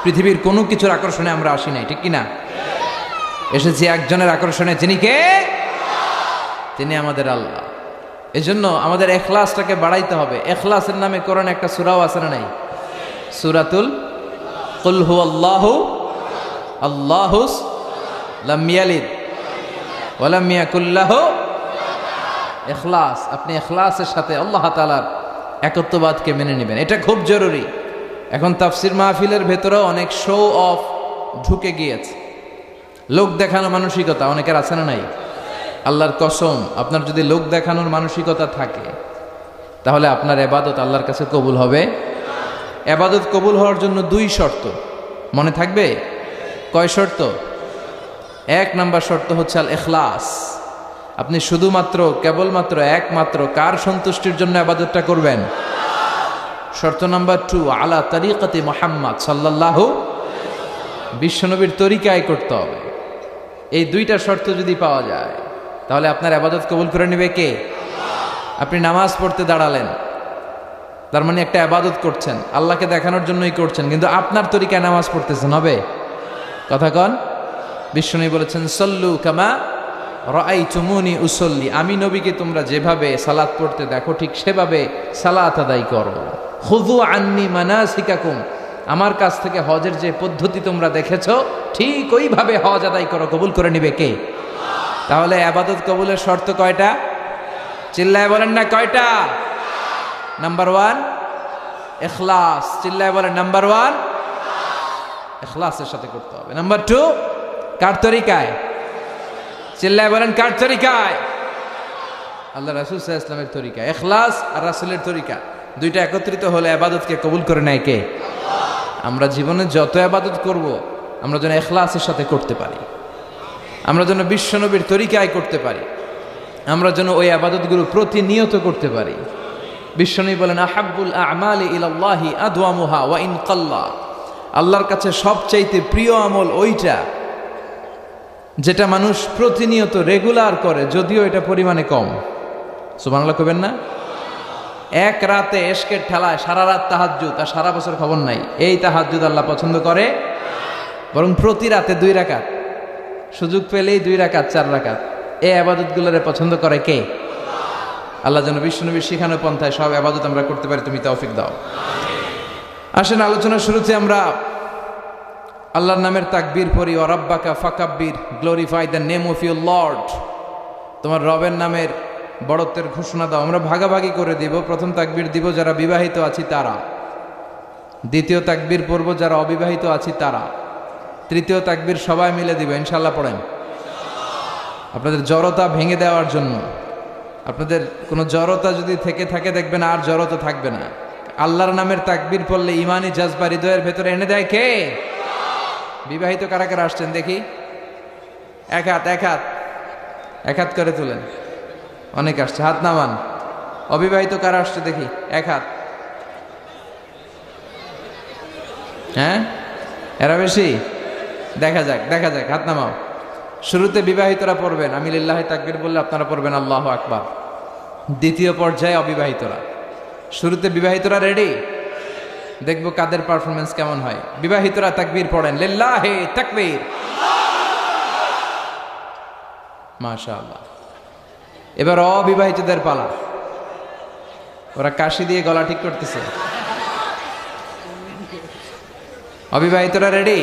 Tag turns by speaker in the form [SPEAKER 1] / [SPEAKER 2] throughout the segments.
[SPEAKER 1] পৃথিবীর কোনো কিছুর আকর্ষণে আমরা আসি নাই, ঠিক কিনা? এসেছি একজনের আকর্ষণে, যিনি কে? তিনি আমাদের আল্লাহ। এজন্য আমাদের ইখলাসটাকে বাড়াইতে হবে। ইখলাসের নামে কোরআনে একটা সূরাও আছে না নাই? সূরাতুল কুল হুয়াল্লাহু আল্লাহুস লাম ইয়ালিদ ওয়া লাম ইয়াকুল লাহু ইখলাস। আপনি ইখলাসের সাথে আল্লাহ তাআলার একত্ববাদকে মেনে নেবেন, এটা খুব জরুরি। এখন তাফসির মাহফিলের ভেতরেও অনেক শো অফ ঢুকে গিয়েছে, লোক দেখানো মানসিকতা অনেকের আছে না নাই? আল্লাহর কসম, আপনার যদি লোক দেখানোর মানসিকতা থাকে তাহলে আপনার ইবাদত আল্লাহর কাছে কবুল হবে। ইবাদত কবুল হওয়ার জন্য দুই শর্ত, মনে থাকবে? কয় শর্ত? এক নাম্বার শর্ত হচ্ছে আল ইখলাস। আপনি শুধুমাত্র কেবলমাত্র একমাত্র কার সন্তুষ্টির জন্য ইবাদতটা করবেন? শর্ত নাম্বার 2, আলা তরিকতে মুহাম্মদ সাল্লাল্লাহু, বিশ্বনবীর তরিকায় করতে হবে। এই দুইটা শর্ত যদি পাওয়া যায় তাহলে আপনার ইবাদত কবুল করে নেবে কে? আপনি নামাজ পড়তে দাঁড়ালেন, তার মানে একটা ইবাদত করছেন, আল্লাহকে দেখানোর জন্যই করছেন, কিন্তু আপনার তরিকায় নামাজ পড়তেছেন, হবে? কথা কন। বিশ্বনবী বলেছেন সল্লু কামা রাআইতুমুনি উসল্লি, আমি নবীকে তোমরা যেভাবে সালাত পড়তে দেখো ঠিক সেভাবে সালাত আদায় করো। খুযু আন্নি মানাসিকাকুম, আমার কাছ থেকে হজের যে পদ্ধতি তোমরা দেখেছো ঠিক ওইভাবে হজ আদায় করো। কবুল করে নিবে কে? তাহলে ইবাদত কবুলের শর্ত কয়টা? চিল্লায় বলেন না কয়টা? নাম্বার 1 ইখলাস। চিল্লায় বলেন নাম্বার 1 ইখলাসের সাথে করতে হবে। নাম্বার 2 কার তরিকায়? চিল্লায় বলেন কার তরিকায়? আল্লাহ রাসূল সাল্লাল্লাহু আলাইহি ওয়াসাল্লামের তরিকা। ইখলাস আর রাসূলের তরিকা দুইটা একত্রিত হলে ইবাদতকে কবুল করে নেয় কে? আমরা জীবনে যত ইবাদত করব আমরা যেন ইখলাসের সাথে করতে পারি, আমরা যেন বিশ্বনবীর তরিকায় করতে পারি, আমরা যেন ওই ইবাদতগুলো প্রতিনিয়ত করতে পারি। বিশ্বনবী বলেন আহাব্বুল আ'মালি ইলাল্লাহি আদওয়ামুহা ওয়া ইন কাল্লা, আল্লাহর কাছে সবচাইতে প্রিয় আমল ওইটা যেটা মানুষ প্রতিনিয়ত রেগুলার করে, যদিও এটা পরিমাণে কম। সুবহানাল্লাহ কইবেন না? এক রাতে এশকের ঠেলায় সারা রাত তাহাজ্জুদ আর সারা বছর খবর নাই, এই তাহাজ্জুদ আল্লাহ পছন্দ করে, বরং প্রতি রাতে 2 রাকাত, সুযোগ পেলেই 2 রাকাত 4 রাকাত, এই ইবাদতগুলোরে পছন্দ করে কে? আল্লাহ যেন বিশ্বনবীর শিখানো পন্থায় সব ইবাদত আমরা করতে পারি, তুমি তৌফিক দাও। আসেন আলোচনার শুরুতে আমরা আল্লাহর নামের তাকবীর পড়ি। ওয়া রাব্বাকা ফাকাব্বির, glorify the name of your lord, তোমার রবের নামের বড়ত্বের ঘোষণা দাও। আমরা ভাগাভাগি করে দিব। প্রথম তাকবীর দিব যারা বিবাহিত আছি তারা, দ্বিতীয় তাকবীর পড়ব যারা অবিবাহিত আছি তারা, তৃতীয় তাকবীর সবাই মিলে দিব ইনশাআল্লাহ। পড়েন। আপনাদের জড়তা ভেঙে দেওয়ার জন্য, আপনাদের কোনো জড়তা যদি থেকে থাকে দেখবেন আর জড়তা থাকবে না। আল্লাহর নামের তাকবীর পড়লে ইমানি জাজবা হৃদয়ের ভেতরে এনে দেয় কে? বিবাহিত কারা কারা আসছেন দেখি? এক হাত করে তুলেন। অনেক আসছে, হাত নামান। অবিবাহিত কারা আসছে দেখি? এক হাত। হ্যাঁ, এরা বেশি? দেখা যাক, হাত নামাও। শুরুতে বিবাহিতরা পড়বেন আমি লিল্লাহি তাকবীর বললে আপনারা পড়বেন আল্লাহু আকবার। দ্বিতীয় পর্যায়ে অবিবাহিতরা। শুরুতে বিবাহিতরা রেডি? দেখবো কাদের পারফরমেন্স কেমন হয়। বিবাহিতরা তাকবীর পড়েন, লিল্লাহি তাকবীর। মাশাআল্লাহ। এবার অবিবাহিতদের পালা। ওরা কাশি দিয়ে গলা ঠিক করতেছে। অবিবাহিতরা রেডি?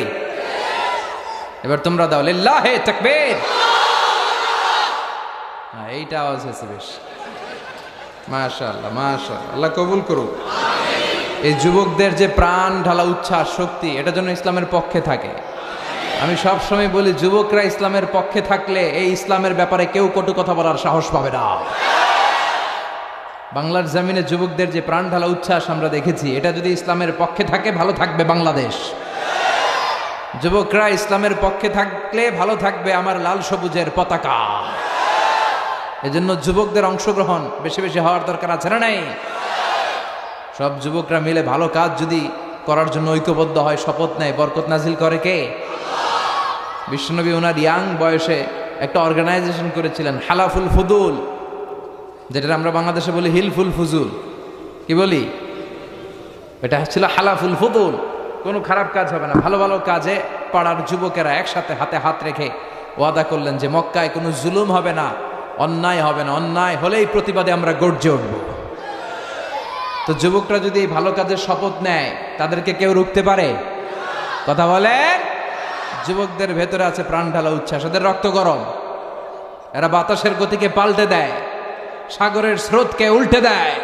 [SPEAKER 1] এবার তোমরা দাও লিল্লাহি তাকবীর। এইটা আওয়াজ হয়েছে বেশ। মাশাআল্লাহ, আল্লাহ কবুল করুক। এই যুবকদের যে প্রাণ ঢালা উচ্ছ্বাস, শক্তি, এটা যেন ইসলামের পক্ষে থাকে। আমি সব সময় বলি যুবকরা ইসলামের পক্ষে থাকলে এই ইসলামের ব্যাপারে কেউ কটু কথা বলার সাহস পাবে না। বাংলার জমিনে যুবকদের যে প্রাণ ঢালা উচ্ছ্বাস আমরা দেখেছি, এটা যদি ইসলামের পক্ষে থাকে ভালো থাকবে বাংলাদেশ। যুবকরা ইসলামের পক্ষে থাকলে ভালো থাকবে আমার লাল সবুজের পতাকা। এজন্য যুবকদের অংশগ্রহণ বেশি বেশি হওয়ার দরকার আছে না নাই? সব যুবকরা মিলে ভালো কাজ যদি করার জন্য ঐক্যবদ্ধ হয়, শপথ নেয়, বরকত নাজিল করে কে? বিশ্বনবী ওনার ইয়াং বয়সে একটা অর্গানাইজেশন করেছিলেন, হালাফুল ফুদুল, যেটা আমরা বাংলাদেশে বলি হিলফুল ফুজুল। কি বলি? এটা ছিল হালাফুল ফুদুল। কোনো খারাপ কাজ হবে না। ভালো ভালো কাজে পাড়ার যুবকেরা একসাথে হাতে হাত রেখে ওয়াদা করলেন যে মক্কায় কোনো জুলুম হবে না, অন্যায় হবে না, অন্যায় হলেই প্রতিবাদে আমরা গর্জে উঠব। তো যুবকরা যদি এই ভালো কাজের শপথ নেয়, তাদেরকে কেউ রুখতে পারে? কথা বলেন। যুবকদের ভেতরে আছে প্রাণ ঢালা উচ্ছ্বাস, এদের রক্ত গরম, এরা বাতাসের গতিকে পাল্টে দেয়, সাগরের স্রোতকে উল্টে দেয়।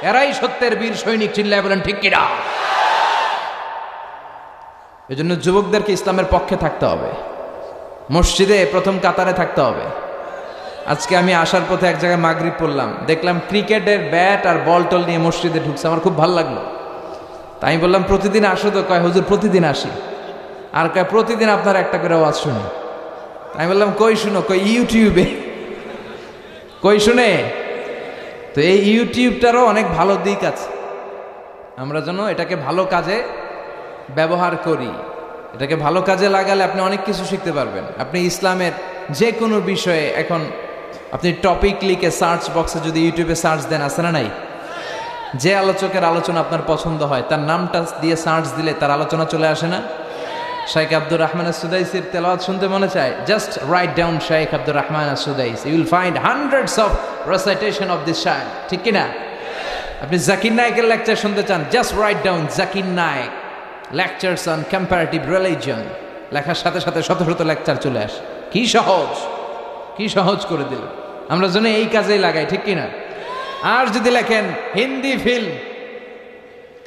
[SPEAKER 1] এরাই সত্যের বীর সৈনিক, চিল্লায় বলেন ঠিক কিনা? এজন্য যুবকদেরকে ইসলামের পক্ষে থাকতে হবে, মসজিদে প্রথম কাতারে থাকতে হবে। আজকে আমি আসার পথে এক জায়গায় মাগরিব পড়লাম, দেখলাম ক্রিকেটের ব্যাট আর বল টল নিয়ে মসজিদে ঢুকছে, আমার খুব ভালো লাগলো। তাই আমি বললাম প্রতিদিন আসো তো? কয় হুজুর প্রতিদিন আসি। আর কয় প্রতিদিন আপনার একটা করে আওয়াজ শুনি। আমি বললাম কই শুনো? কই ইউটিউবে। কই শুনে? তো এই ইউটিউবটারও অনেক ভালো দিক আছে, আমরা যেন এটাকে ভালো কাজে ব্যবহার করি। এটাকে ভালো কাজে লাগালে আপনি অনেক কিছু শিখতে পারবেন। আপনি ইসলামের যে কোনো বিষয়ে এখন আপনি টপিক লিখে সার্চ বক্সে যদি ইউটিউবে সার্চ দেন, আছে না নাই? যে আলোচকের আলোচনা আপনার পছন্দ হয় তার নামটা দিয়ে সার্চ দিলে তার আলোচনা চলে আসে না? শাইখ আব্দুর রহমান আস-সুদাইসির তেলাওয়াত শুনতে মনে চায়? Just write down Shaikh Abdur Rahman As Sudaisi, you will find hundreds of recitation of this shaikh, ঠিক কিনা? আপনি জাকির নায়েকের লেকচার শুনতে চান? Just write down Zakir Naik lectures on comparative religion, লেখার সাথে সাথে শত শত লেকচার চলে আসে। কি সহজ, কি সহজ করে দিল। আমরা যেন এই কাজেই লাগাই, ঠিক কিনা? আর যদি লেখেন হিন্দি ফিল্ম,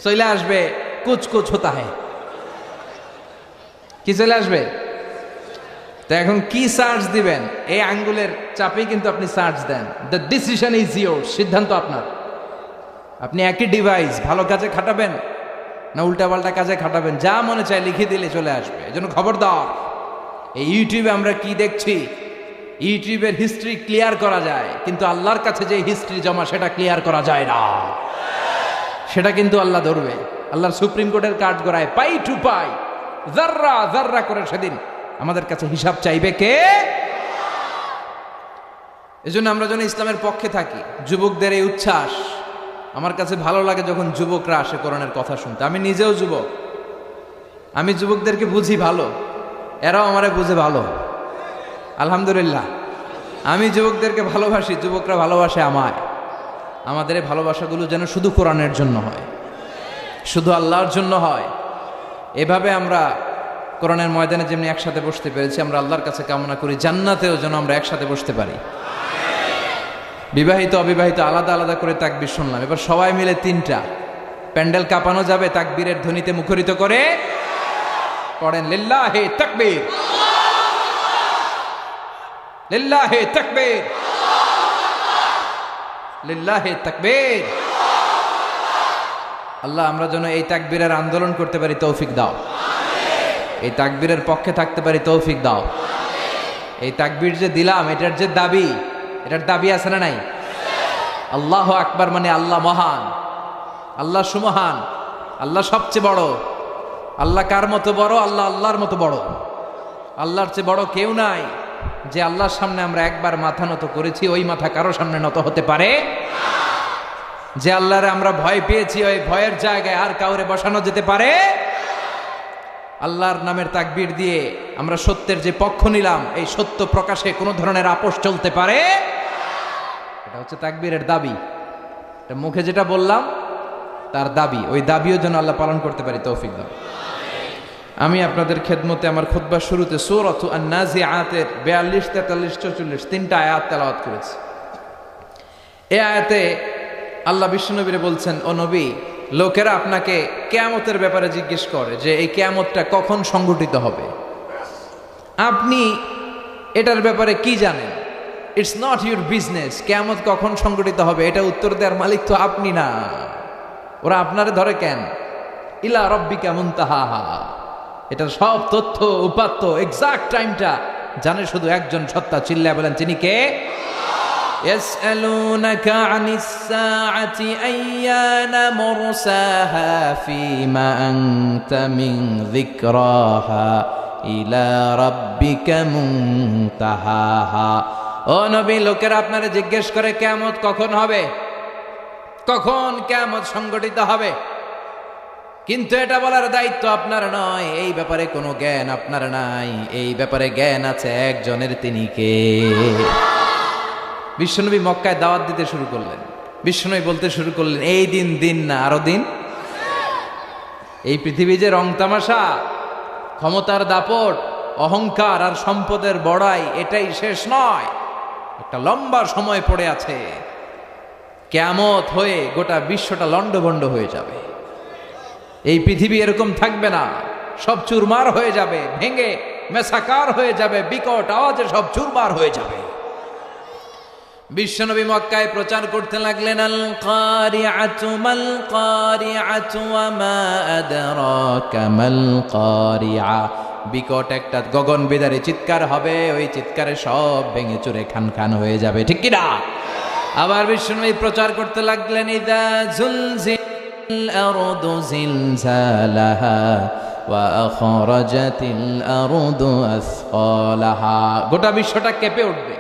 [SPEAKER 1] চলে আসবে কুছ কুছ হোতা হ্যায়, কি চলে আসবে? তো এখন কি সার্চ দিবেন? এই আঙ্গুলের চাপেই কিন্তু আপনি সার্চ দেন। দ্য ডিসিশন ইজ ইয়োর, সিদ্ধান্ত আপনার। আপনি একই ডিভাইস ভালো কাজে খাটাবেন না উল্টাপাল্টা কাজে খাটাবেন, যা মনে চায় লিখে দিলে চলে আসবে। এজন্য খবরদার, এই ইউটিউবে আমরা কি দেখছি, ইউটিউবের হিস্ট্রি ক্লিয়ার করা যায়, কিন্তু আল্লাহর কাছে যে হিস্ট্রি জমা সেটা ক্লিয়ার করা যায় না। সেটা কিন্তু আল্লাহ ধরবে। আল্লাহর সুপ্রিম কোর্টের কাঠ গড়ায় পাই টু পাই, জাররা জাররা করে সেদিন আমাদের কাছে হিসাব চাইবে কে? এজন্য আমরা যেন ইসলামের পক্ষে থাকি। যুবকদের এই উচ্ছ্বাস আমার কাছে ভালো লাগে যখন যুবকরা আসে কোরআনের কথা শুনতে। আমি নিজেও যুবক, আমি যুবকদেরকে বুঝি ভালো, এরাও আমারে বুঝে ভালো, আলহামদুলিল্লাহ। আমি যুবকদেরকে ভালোবাসি, যুবকরা ভালোবাসে আমায়। আমাদের এই ভালোবাসাগুলো যেন শুধু কোরআনের জন্য হয়, শুধু আল্লাহর জন্য হয়। এভাবে আমরা কোরআনের ময়দানে যেমনি একসাথে বসতে পেরেছি, আমরা আল্লাহর কাছে কামনা করি জান্নাতেও যেন আমরা একসাথে বসতে পারি। বিবাহিত অবিবাহিত আলাদা আলাদা করে তাকবীর শুনলাম, এবার সবাই মিলে তিনটা প্যান্ডেল কাঁপানো যাবে তাকবীরের ধ্বনিতে মুখরিত করে। পড়েন লিল্লাহি তাকবীর, লিল্লাহি তাকবীর, লিল্লাহি তাকবীর। আল্লাহ আমরা যেন এই তাকবীরের আন্দোলন করতে পারি, তৌফিক দাও। এই তাকবীরের পক্ষে থাকতে পারি, তৌফিক দাও। এই তাকবীর যে দিলাম, এটার যে দাবি, এটার দাবি আছে না নাই? আল্লাহ আকবার মানে আল্লাহ মহান, আল্লাহ সুমহান, আল্লাহ সবচেয়ে বড়। আল্লাহ কার মতো বড়? আল্লাহ আল্লাহর মতো বড়। আল্লাহর চেয়ে বড় কেউ নাই। যে আল্লাহর সামনে আমরা একবার মাথা নত করেছি, ওই মাথা কারো সামনে নত হতে পারে? যে আল্লাহরে আমরা ভয় পেয়েছি, ওই ভয়ের জায়গায় আর কাউরে বসানো যেতে পারে? আল্লাহর নামের তাকবীর দিয়ে আমরা সত্যের যে পক্ষ নিলাম, এই সত্য প্রকাশে কোনো ধরনের আপোষ চলতে পারে? এটা হচ্ছে তাকবীরের দাবি। এটা মুখে যেটা বললাম তার দাবি, ওই দাবিও যেন আল্লাহ পালন করতে পারি, তৌফিক দাও। আমি আপনাদের খেদমতে আমার খুতবার শুরুতে সূরাতু আন-নাজিআতের 42, 43, 44 তিনটা আয়াত তেলাওয়াত করেছি। এই আয়াতে আল্লাহ বিশ্বনবীরে বলছেন, ও নবী, লোকেরা আপনাকে কিয়ামতের ব্যাপারে জিজ্ঞেস করে যে এই কিয়ামতটা কখন সংঘটিত হবে, আপনি এটার ব্যাপারে কি জানেন? It's not your business. কিয়ামত কখন সংঘটিত হবে এটা উত্তর দেওয়ার মালিক তো আপনি না। ওরা আপনারে ধরে কেন? ইলা রাব্বিকা মুনতাহাহা, এটার সব তথ্য উপাত্ত এক্সাক্ট টাইমটা জানে শুধু একজন সত্তা। চিল্লায় বলেন তিনি কে? ইয়াসআলুনাকা আনিস সাআতি আইয়ানা মুরসাহা ফীমা আনতা মিন যিকরাহা ইলা রাব্বিকা মুনতাহাহা। ও নবী, লোকেরা আপনারে জিজ্ঞেস করে কিয়ামত কখন হবে, কখন কিয়ামত সংঘটিত হবে। কিন্তু এটা বলার দায়িত্ব আপনার নয়, এই ব্যাপারে কোনো জ্ঞান আপনার নাই। এই ব্যাপারে জ্ঞান আছে একজনের, তিনি কে? বিশ্বনবী মক্কায় দাওয়াত দিতে শুরু করলেন। বিশ্বনবী বলতে শুরু করলেন, এই দিন দিন না, আরো দিন। এই পৃথিবী যে রং তামাশা, ক্ষমতার দাপট, অহংকার আর সম্পদের বড়াই, এটাই শেষ নয়। একটা লম্বা সময় পড়ে আছে, কিয়ামত হয়ে গোটা বিশ্বটা লন্ডভন্ড হয়ে যাবে। এই পৃথিবী এরকম থাকবে না, সব চুরমার হয়ে যাবে, ভেঙে মেসাকার হয়ে যাবে, বিকট আওয়াজে সব চুরমার হয়ে যাবে। বিশ্বনবী মক্কায় প্রচার করতে লাগলেন, আল কারিআতু মাল কারিআতু ওয়া মা আদরাকা মাল কারিআ। বিকট একটা গগন বিদারী চিৎকার হবে, ওই চিৎকারে সব ভেঙে চুরে খান খান হয়ে যাবে, ঠিক কি না? আবার বিশ্বনবী প্রচার করতে লাগলেন, ইযা জুলজিলাল আরদু জিলজালাহা ওয়া আখরাজাতিল আরদু আসকালাহা। গোটা বিশ্বটা কেঁপে উঠবে,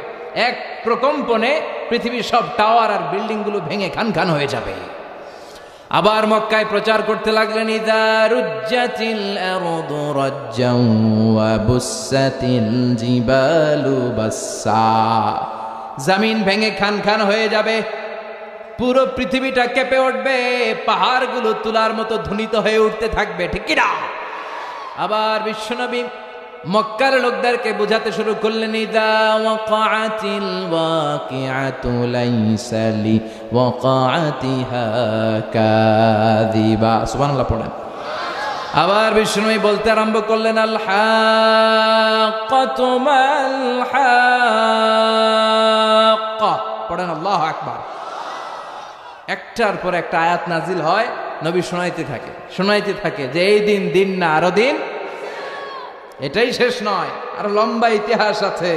[SPEAKER 1] এক প্রকম্পনে পৃথিবীর সব টাওয়ার আর বিল্ডিং গুলো ভেঙে খান খান হয়ে যাবে। আবার মক্কায় প্রচার করতে লাগলেন, ইযা রুজ্জাতিল আরদু রাজ্জাও ওয়া বুসাতিল জিবালু বাসসা। জমিন ভেঙে খান খান হয়ে যাবে, পুরো পৃথিবীটা কেঁপে উঠবে, পাহাড়গুলো তুলার মতো ধ্বনিত হয়ে উঠতে থাকবে, ঠিক কি না? আবার বিশ্বনবী মক্কার লোকদেরকে বোঝাতে শুরু করলেন, ইযা ওয়াকাআতিল ওয়াকিআতু লাইসা লি ওয়াকাআতিহা কাযিবা। সুবহানাল্লাহ পড়েন। আবার বিষ্ণু বলতে আরম্ভ করলেন, আল হাক্কাতু মাল হাক্কা। পড়েন আল্লাহু আকবার। একটার পর একটা আয়াত নাজিল হয়, নবী শোনাইতে থাকে যে এই দিন দিন না, আরো দিন। এটাই শেষ নয়, আর লম্বা ইতিহাস আছে।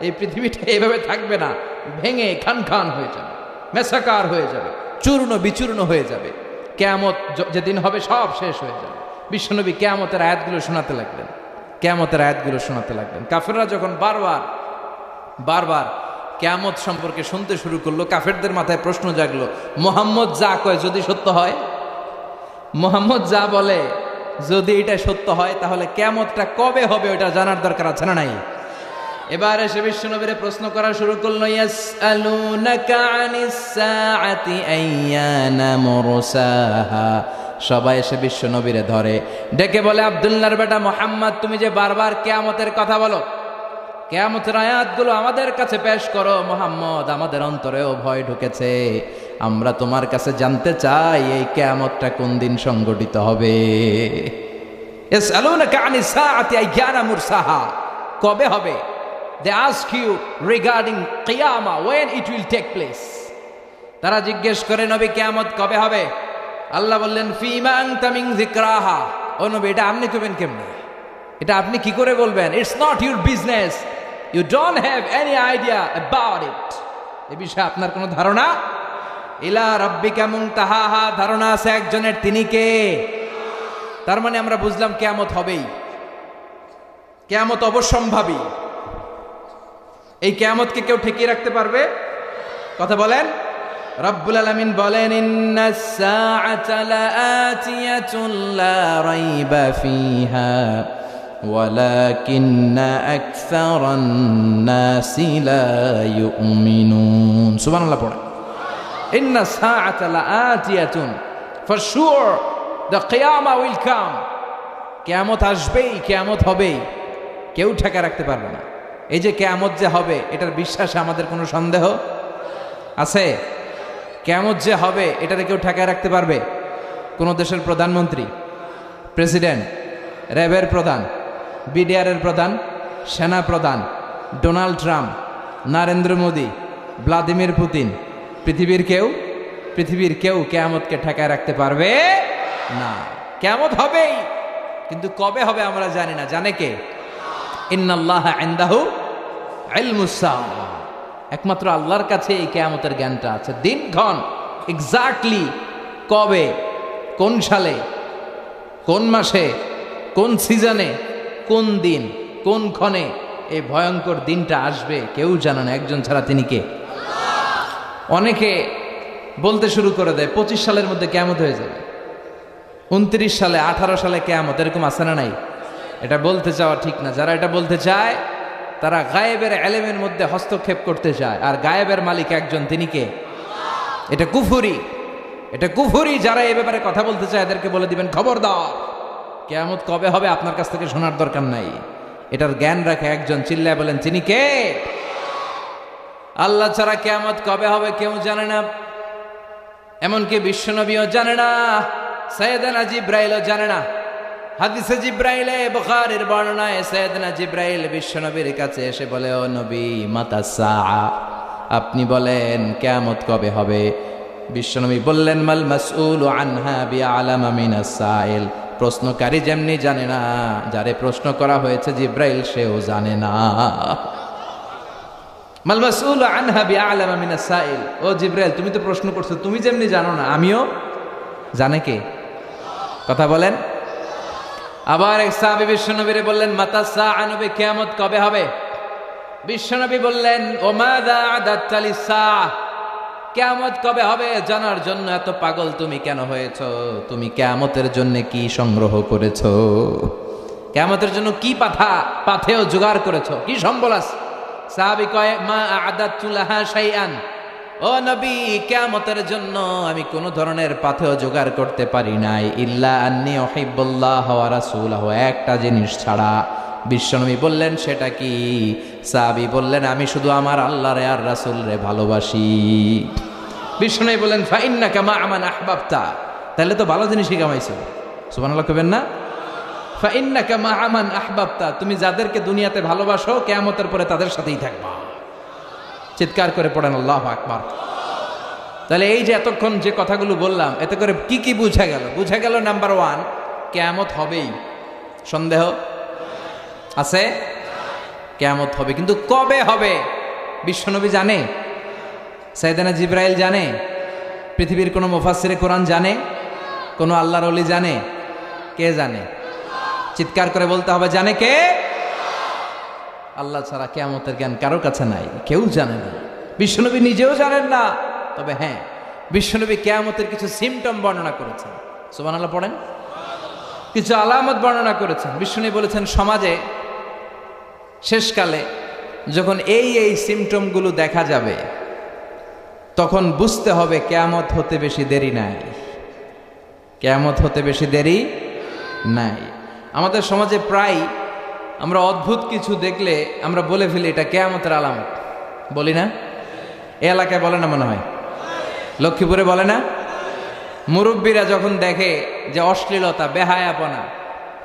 [SPEAKER 1] এই পৃথিবীটা এইভাবে থাকবে না, ভেঙে খান খান হয়ে যাবে, মেসাকার হয়ে যাবে, চূর্ণ বিচূর্ণ হয়ে যাবে। কিয়ামত যেদিন হবে সব শেষ হয়ে যাবে। বিশ্বনবী কিয়ামতের আয়াতগুলো শোনাতে লাগলেন। কাফেররা যখন বারবার কিয়ামত সম্পর্কে শুনতে শুরু করলো, কাফেরদের মাথায় প্রশ্ন জাগলো, মুহাম্মদ যা কয় যদি সত্য হয়, মুহাম্মদ যা বলে যদি এটা সত্য হয়, তাহলে কিয়ামতটা কবে হবে ওটা জানার দরকার আছে না নাই? এবার এসে বিশ্বনবীরে প্রশ্ন করা শুরু করলো, ইয়াসআলুনাকা আনিস সাআতি আইয়ানা মুরসাহা। সবাই এসে বিশ্বনবীরে ধরে, ডেকে বলে, আব্দুল্লাহর বেটা মুহাম্মদ, তুমি যে বারবার কিয়ামতের কথা বলো, কিয়ামতের আয়াতগুলো আমাদের কাছে পেশ করো। মুহাম্মদ, আমাদের অন্তরেও ভয় ঢুকেছে, আমরা তোমার কাছে জানতে চাই এই কিয়ামতটা কোন দিন সংঘটিত হবে। ইয়াসআলুনাকা আনিস সাআতি আইয়ানা মুরসাহা, কবে হবে? They ask you regarding qiyamah, when it will take place. তারা জিজ্ঞেস করে, নবী কিয়ামত কবে হবে? আল্লাহ বললেন, ফিমা আনতা মিন যিকরাহা। ও নবী, এটা আপনি কবেন কেমনে? এটা আপনি কি করে বলবেন? It's not your business. You don't have any idea about it. এই বিষয়ে আপনার কোনো ধারণা? ইলা রাব্বিকা মুনতাহাহা, ধারণা আছে একজনের, তিনি কে? তার মানে আমরা বুঝলাম কিয়ামত হবেই, কিয়ামত অবশ্যম্ভাবী। এই কিয়ামতকে কেউ ঠেকিয়ে রাখতে পারবে? কথা বলেন। রব্বুল আলামিন বলেন, ইন্নাস সাআতা লাআতিয়াতুন লা রাইবা ফিহা ওয়ালাকিন্না আকসারান নাসি লা ইউমিনুন। সুবহানাল্লাহ পড়ে। ইন্নাস সাআতা লাআতিয়াতুন, ফর শিওর দ্য কিয়ামা উইল কাম। কিয়ামত আসবেই, কিয়ামত হবেই, কেউ ঠেকা রাখতে পারবে না। এই যে কিয়ামত যে হবে, এটার বিশ্বাসে আমাদের কোনো সন্দেহ আছে? কিয়ামত যে হবে, এটাতে কেউ ঠেকায় রাখতে পারবে? কোন দেশের প্রধানমন্ত্রী, প্রেসিডেন্ট, র্যাবের প্রধান, বিডিআরের প্রধান, সেনা প্রধান, Donald Trump, Narendra Modi, Vladimir Putin, পৃথিবীর কেউ কিয়ামতকে ঠেকায় রাখতে পারবে না। কিয়ামত হবেই, কিন্তু কবে হবে আমরা জানি না। জানে কে? ইন্নাল্লাহা ইনদাহু ইলমুস সাআ। একমাত্র আল্লাহর কাছে এই কিয়ামতের জ্ঞানটা আছে। দিনক্ষণ এক্স্যাক্টলি কবে, কোন সালে, কোন মাসে, কোন সিজনে, কোন দিন, কোন ক্ষণে এই ভয়ঙ্কর দিনটা আসবে কেউ জানে না, একজন ছাড়া, তিনি কে? অনেকে বলতে শুরু করে দেয় 25 সালের মধ্যে কিয়ামত হয়ে যাবে। 29 সালে 18 সালে কিয়ামত, এরকম আছে না নাই? এটা বলতে চাওয়া ঠিক না। যারা এটা বলতে চায় তারা গায়েবের ইলমের মধ্যে হস্তক্ষেপ করতে চায়, আর গায়েবের মালিক একজন, তিনি কে? এটা কুফরি, এটা কুফরি। যারা এই ব্যাপারে কথা বলতে চায় এদেরকে বলে দিবেন খবরদার, কিয়ামত কবে হবে আপনার কাছ থেকে শোনার দরকার নাই। এটার জ্ঞান রাখে একজন, চিল্লায় বলেন তিনি কে? আল্লাহ ছাড়া কিয়ামত কবে হবে কেউ জানে না, এমনকি বিশ্বনবীও জানে না, সাইয়েদনা জিবরাইলও জানে না। হাদিসে জিবরাইলে বুখারীর বর্ণনায় সাইয়েদনা জিবরাইল বিশ্বনবীর কাছে এসে বলে, ও নবী, মাতা সাআ, আপনি বলেন কিয়ামত কবে হবে? বিশ্বনবী বললেন, মাল মাসউলু আনহা বিআলামা মিনাস সাইল, প্রশ্নকারী যেমনি জানে না, যারে প্রশ্ন করা হয়েছে জিবরাইল সেও জানে না। মাল মাসউলু আনহা বিআলামা মিনাস সাইল, ও জিবরাইল তুমি তো প্রশ্ন করছো, তুমি যেমনি জানো না আমিও, জানে কে? কথা বলেন। আবার এক সাহাবী বিশ্বনবীরে বললেন, মাতা সাআ, নবী কিয়ামত কবে হবে? বিশ্বনবী বললেন, ও মাযা আদাততা লিস-সাআ, কিয়ামত কবে হবে জানার জন্য এত পাগল তুমি কেন হয়েছো? তুমি কিয়ামতের জন্য কি সংগ্রহ করেছো? কিয়ামতের জন্য কি পাথেও জোগাড় করেছো? কি সম্বল আছে? সাহাবী কয়, মা আ'দাতু লাহা শাইআন, ও নবী কিয়ামতের জন্য আমি কোনো ধরনের পাথেও জোগাড় করতে পারি নাই, ইল্লা আন্নী উহিব্বুল্লাহ ওয়া রাসূলাহু, একটা জিনিস ছাড়া। বিশ্বনবী বললেন, সেটা কি? সাহাবী বললেন, আমি শুধু আমার আল্লাহরে আর রাসূলরে ভালোবাসি। বিশ্বনবী বললেন, ফা ইন্নাকা মা মান আহবাবতা, তাহলে তো ভালো জিনিসই কামাইছো। সুবহানাল্লাহ কইবেন না? ফা ইন্নাকা মা মান আহবাবতা, তুমি যাদেরকে দুনিয়াতে ভালোবাসো কিয়ামতের পরে তাদের সাথেই থাকবা। চিৎকার করে পড়েন আল্লাহু আকবার। তাহলে এই যে এতক্ষণ যে কথাগুলো বললাম, এতে করে কি কি বুঝা গেল? বুঝা গেল নাম্বার 1, কিয়ামত হবেই, সন্দেহ আছে? কিয়ামত হবে, কিন্তু কবে হবে বিশ্বনবী জানে? সাইয়েদনা জিবরাইল জানে? পৃথিবীর কোনো মুফাসসিরে কোরআন জানে? কোনো আল্লাহর ওলি জানে? কে জানে? চিৎকার করে বলতে হবে, জানে কে? আল্লাহ ছাড়া কিয়ামতের জ্ঞান কারোর কাছে নাই, কেউ জানে না, বিশ্বনবী নিজেও জানেন না। তবে হ্যাঁ, বিশ্বনবী কিয়ামতের কিছু সিমটম বর্ণনা করেছেন। সুবহানাল্লাহ পড়েন। কিছু আলামত বর্ণনা করেছেন। বিশ্বনবী বলেছেন, সমাজে শেষকালে যখন এই সিমটমগুলো দেখা যাবে তখন বুঝতে হবে কিয়ামত হতে বেশি দেরি নাই, কিয়ামত হতে বেশি দেরি নাই। আমাদের সমাজে প্রায় আমরা অদ্ভুত কিছু দেখলে আমরা বলে ফেলি এটা কিয়ামতের আলামত, বলি না? এই এলাকায় বলে না মনে হয়, লক্ষ্মীপুরে বলে না? মুরব্বীরা যখন দেখে যে অশ্লীলতা, বেহায়াপনা,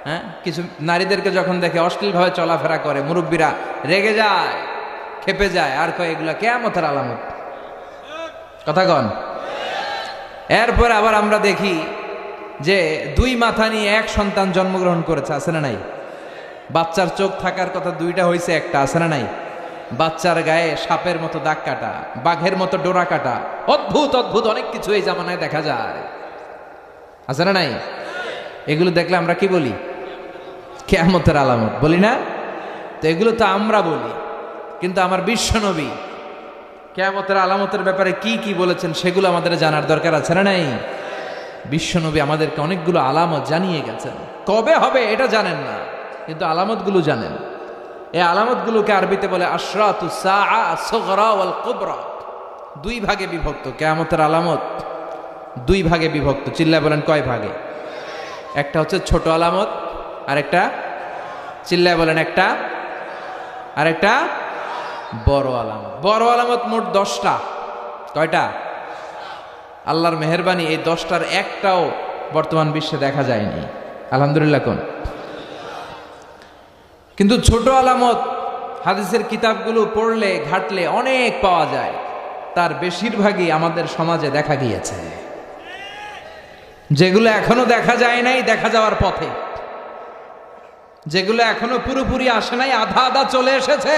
[SPEAKER 1] হ্যাঁ, কিছু নারীদেরকে যখন দেখে অশ্লীলভাবে চলাফেরা করে, মুরব্বীরা রেগে যায়, খেপে যায়, আর কয় এগুলা কিয়ামতের আলামত। কথা কন। এরপর আবার আমরা দেখি যে 2 মাথা নিয়ে এক সন্তান জন্মগ্রহণ করেছে, আছে না নাই? বাচ্চার চোখ থাকার কথা 2টা হয়েছে, একটা আছে না নাই? বাচ্চার গায়ে সাপের মতো দাগ কাটা, বাঘের মতো ডোরা কাটা, অদ্ভুত অদ্ভুত অনেক কিছু এই জামানায় দেখা যায়, আছে না নাই? এগুলো দেখলে আমরা কি বলি? কিয়ামতের আলামত বলি না? তো এগুলো তো আমরা বলি, কিন্তু আমার বিশ্বনবী কিয়ামতের আলামতের ব্যাপারে কি কি বলেছেন সেগুলো আমাদের জানার দরকার আছে না নাই? বিশ্বনবী আমাদেরকে অনেকগুলো আলামত জানিয়ে গেছেন। কবে হবে এটা জানেন না, কিন্তু আলামতগুলো জানেন। এই আলামতগুলোকে আরবিতে বলে আশরাতুস সাআ আস-সুগরা ওয়াল কুবরা। 2 ভাগে বিভক্ত কিয়ামতের আলামত, 2 ভাগে বিভক্ত। চিল্লায় বলেন কয় ভাগে? একটা হচ্ছে ছোট আলামত, আরেকটা, চিল্লায় বলেন, একটা, আরেকটা বড় আলামত। বড় আলামত মোট 10টা। কয়টা? আল্লাহর মেহেরবানি এই 10টার একটাও বর্তমান বিশ্বে দেখা যায়নি, আলহামদুলিল্লাহ কোন। কিন্তু ছোট আলামত হাদিসের কিতাবগুলো পড়লে ঘাটলে অনেক পাওয়া যায়, তার বেশিরভাগই আমাদের সমাজে দেখা গিয়েছে। যেগুলো এখনো দেখা যায় নাই, দেখা যাওয়ার পথে, যেগুলো এখনো পুরোপুরি আসে নাই, আধা আধা চলে এসেছে,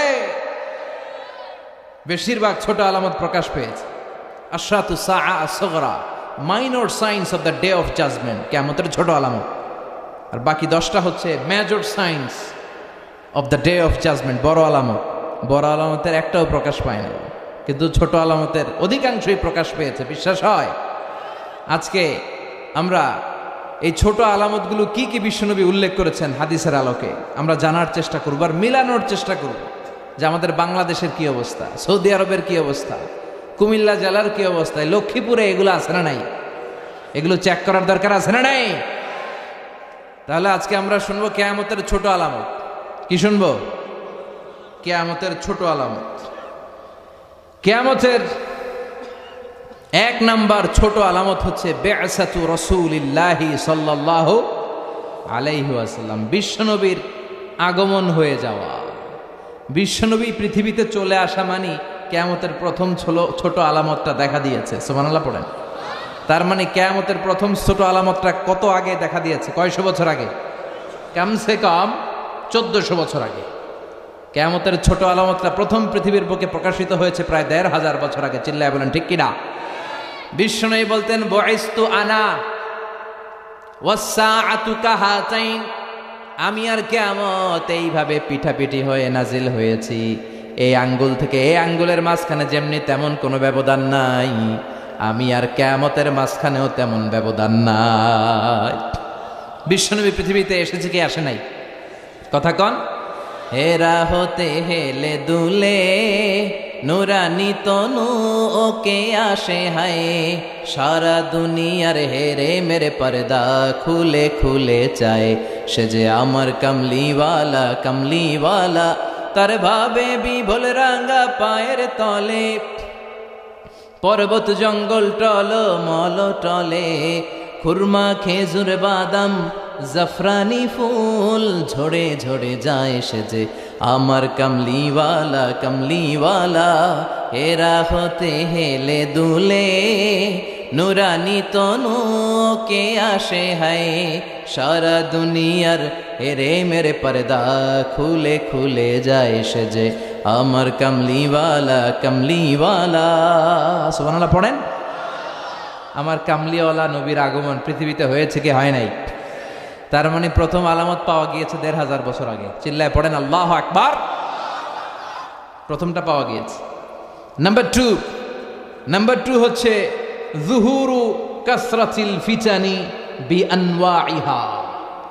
[SPEAKER 1] বেশিরভাগ ছোট আলামত প্রকাশ পেয়েছে। আশরাতুস সাআ আস-সুগরা, minor signs of the day of judgment, কিয়ামতের ছোট আলামত। আর বাকি 10টা হচ্ছে major signs of the day of judgment, বড় আলামত। বড় আলামতের একটাও প্রকাশ পায় না, কিন্তু ছোট আলামতের অধিকাংশই প্রকাশ পেয়েছে। বিশ্বাস হয়? আজকে আমরা এই ছোট আলামতগুলো কি কি বিশ্বনবী উল্লেখ করেছেন হাদিসের আলোকে আমরা জানার চেষ্টা করব আর মিলানোর চেষ্টা করব যে আমাদের বাংলাদেশের কি অবস্থা, সৌদি আরবের কি অবস্থা, কুমিল্লা জেলার কি অবস্থা, লক্ষ্মীপুরে এগুলো আছে না নাই? এগুলো চেক করার দরকার আছে না নাই? তাহলে আজকে আমরা শুনবো কিয়ামতের ছোট আলামত। কি শুনবো? কিয়ামতের ছোট আলামত। কিয়ামতের এক নাম্বার ছোট আলামত হচ্ছে বিআসাতু রাসূলিল্লাহি সাল্লাল্লাহু আলাইহি ওয়াসাল্লাম, বিশ্বনবীর আগমন হয়ে যাওয়া। বিশ্বনবী পৃথিবীতে চলে আসা মানে কিয়ামতের প্রথম ছোট আলামতটা দেখা দিয়েছে। সুবহানাল্লাহ পড়েন। তার মানে কিয়ামতের প্রথম ছোট আলামতটা কত আগে দেখা দিয়েছে? কয়শো বছর আগে? কমসে কম 1400 বছর আগে। কিয়ামতের ছোট আলামতটা প্রথম পৃথিবীর বুকে প্রকাশিত হয়েছে প্রায় 1500 বছর আগে। চিল্লায় বলেন ঠিক কিনা? বিশ্বনবী বলতেন বুইস্তু আনা ওয়াসসাআতু কাহাতাইন, আমি আর কিয়ামত এইভাবে পিঠাপিঠি হয়ে নাজিল হয়েছি। এই আঙ্গুল থেকে এই আঙ্গুলের মাঝখানে যেমনি তেমন কোনো ব্যবধান নাই, আমি আর কিয়ামতের মাঝখানেও তেমন ব্যবধান নাই। বিশ্বনবী পৃথিবীতে এসেছে কি আসে নাই? কথা কন। হেরা হতে হেলে দুলে নুরানি তনু ওকে আসে হায়, সারা দুনিয়ার হেরে মেরে পর্দা খুলে খুলে চায়, সে যে আমার কামলিওয়ালা কামলিওয়ালা, তার ভাবে বিভোল রাঙ্গা পায়ের তলে, পর্বত জঙ্গল টল মল টলে, খুরমা খেজুর বাদাম জাফরানি ফুল ঝরে ঝরে যায়, সে যে আমার কামলিওয়ালা কামলিওয়ালা। এরা হতে হেলে দুলে নুরানি তনু কে আসে হায়, সারা দুনিয়ার হেরে মেরে পর্দা খুলে খুলে যায়, সে যে আমার কামলিওয়ালা কামলিওয়ালা। সুবহানাল্লাহ পড়েন। আমার কামলিওয়ালা নবীর আগমন পৃথিবীতে হয়েছে কি হয় নাই? তার মানে প্রথম আলামত পাওয়া গিয়েছে 1500 বছর আগে। চিল্লায় পড়েন আল্লাহু আকবার। প্রথমটা পাওয়া গিয়েছে। নাম্বার টু হচ্ছে যুহুরু কাসরাতিল ফিতানি বিআনওয়াইহা,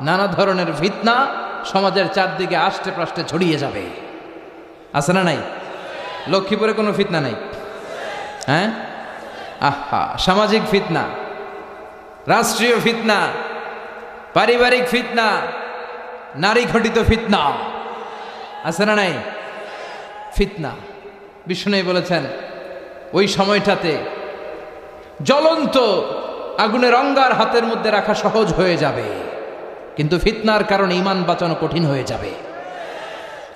[SPEAKER 1] নানা ধরনের ফিতনা সমাজের চারদিকে আষ্টে প্রাষ্টে ছড়িয়ে যাবে। আছে না নাই? লক্ষ্মীপুরে কোনো ফিতনা নাই? হ্যাঁ, আহা, সামাজিক ফিতনা, রাষ্ট্রীয় ফিতনা, পারিবারিক ফিতনা, নারী ঘটিত ফিতনা, আছে না নাই? ফিতনা। বিষ্ণু বলেছেন ওই সময়টাতে জ্বলন্ত আগুনের অঙ্গার হাতের মধ্যে রাখা সহজ হয়ে যাবে, কিন্তু ফিতনার কারণে ঈমান বাঁচানো কঠিন হয়ে যাবে।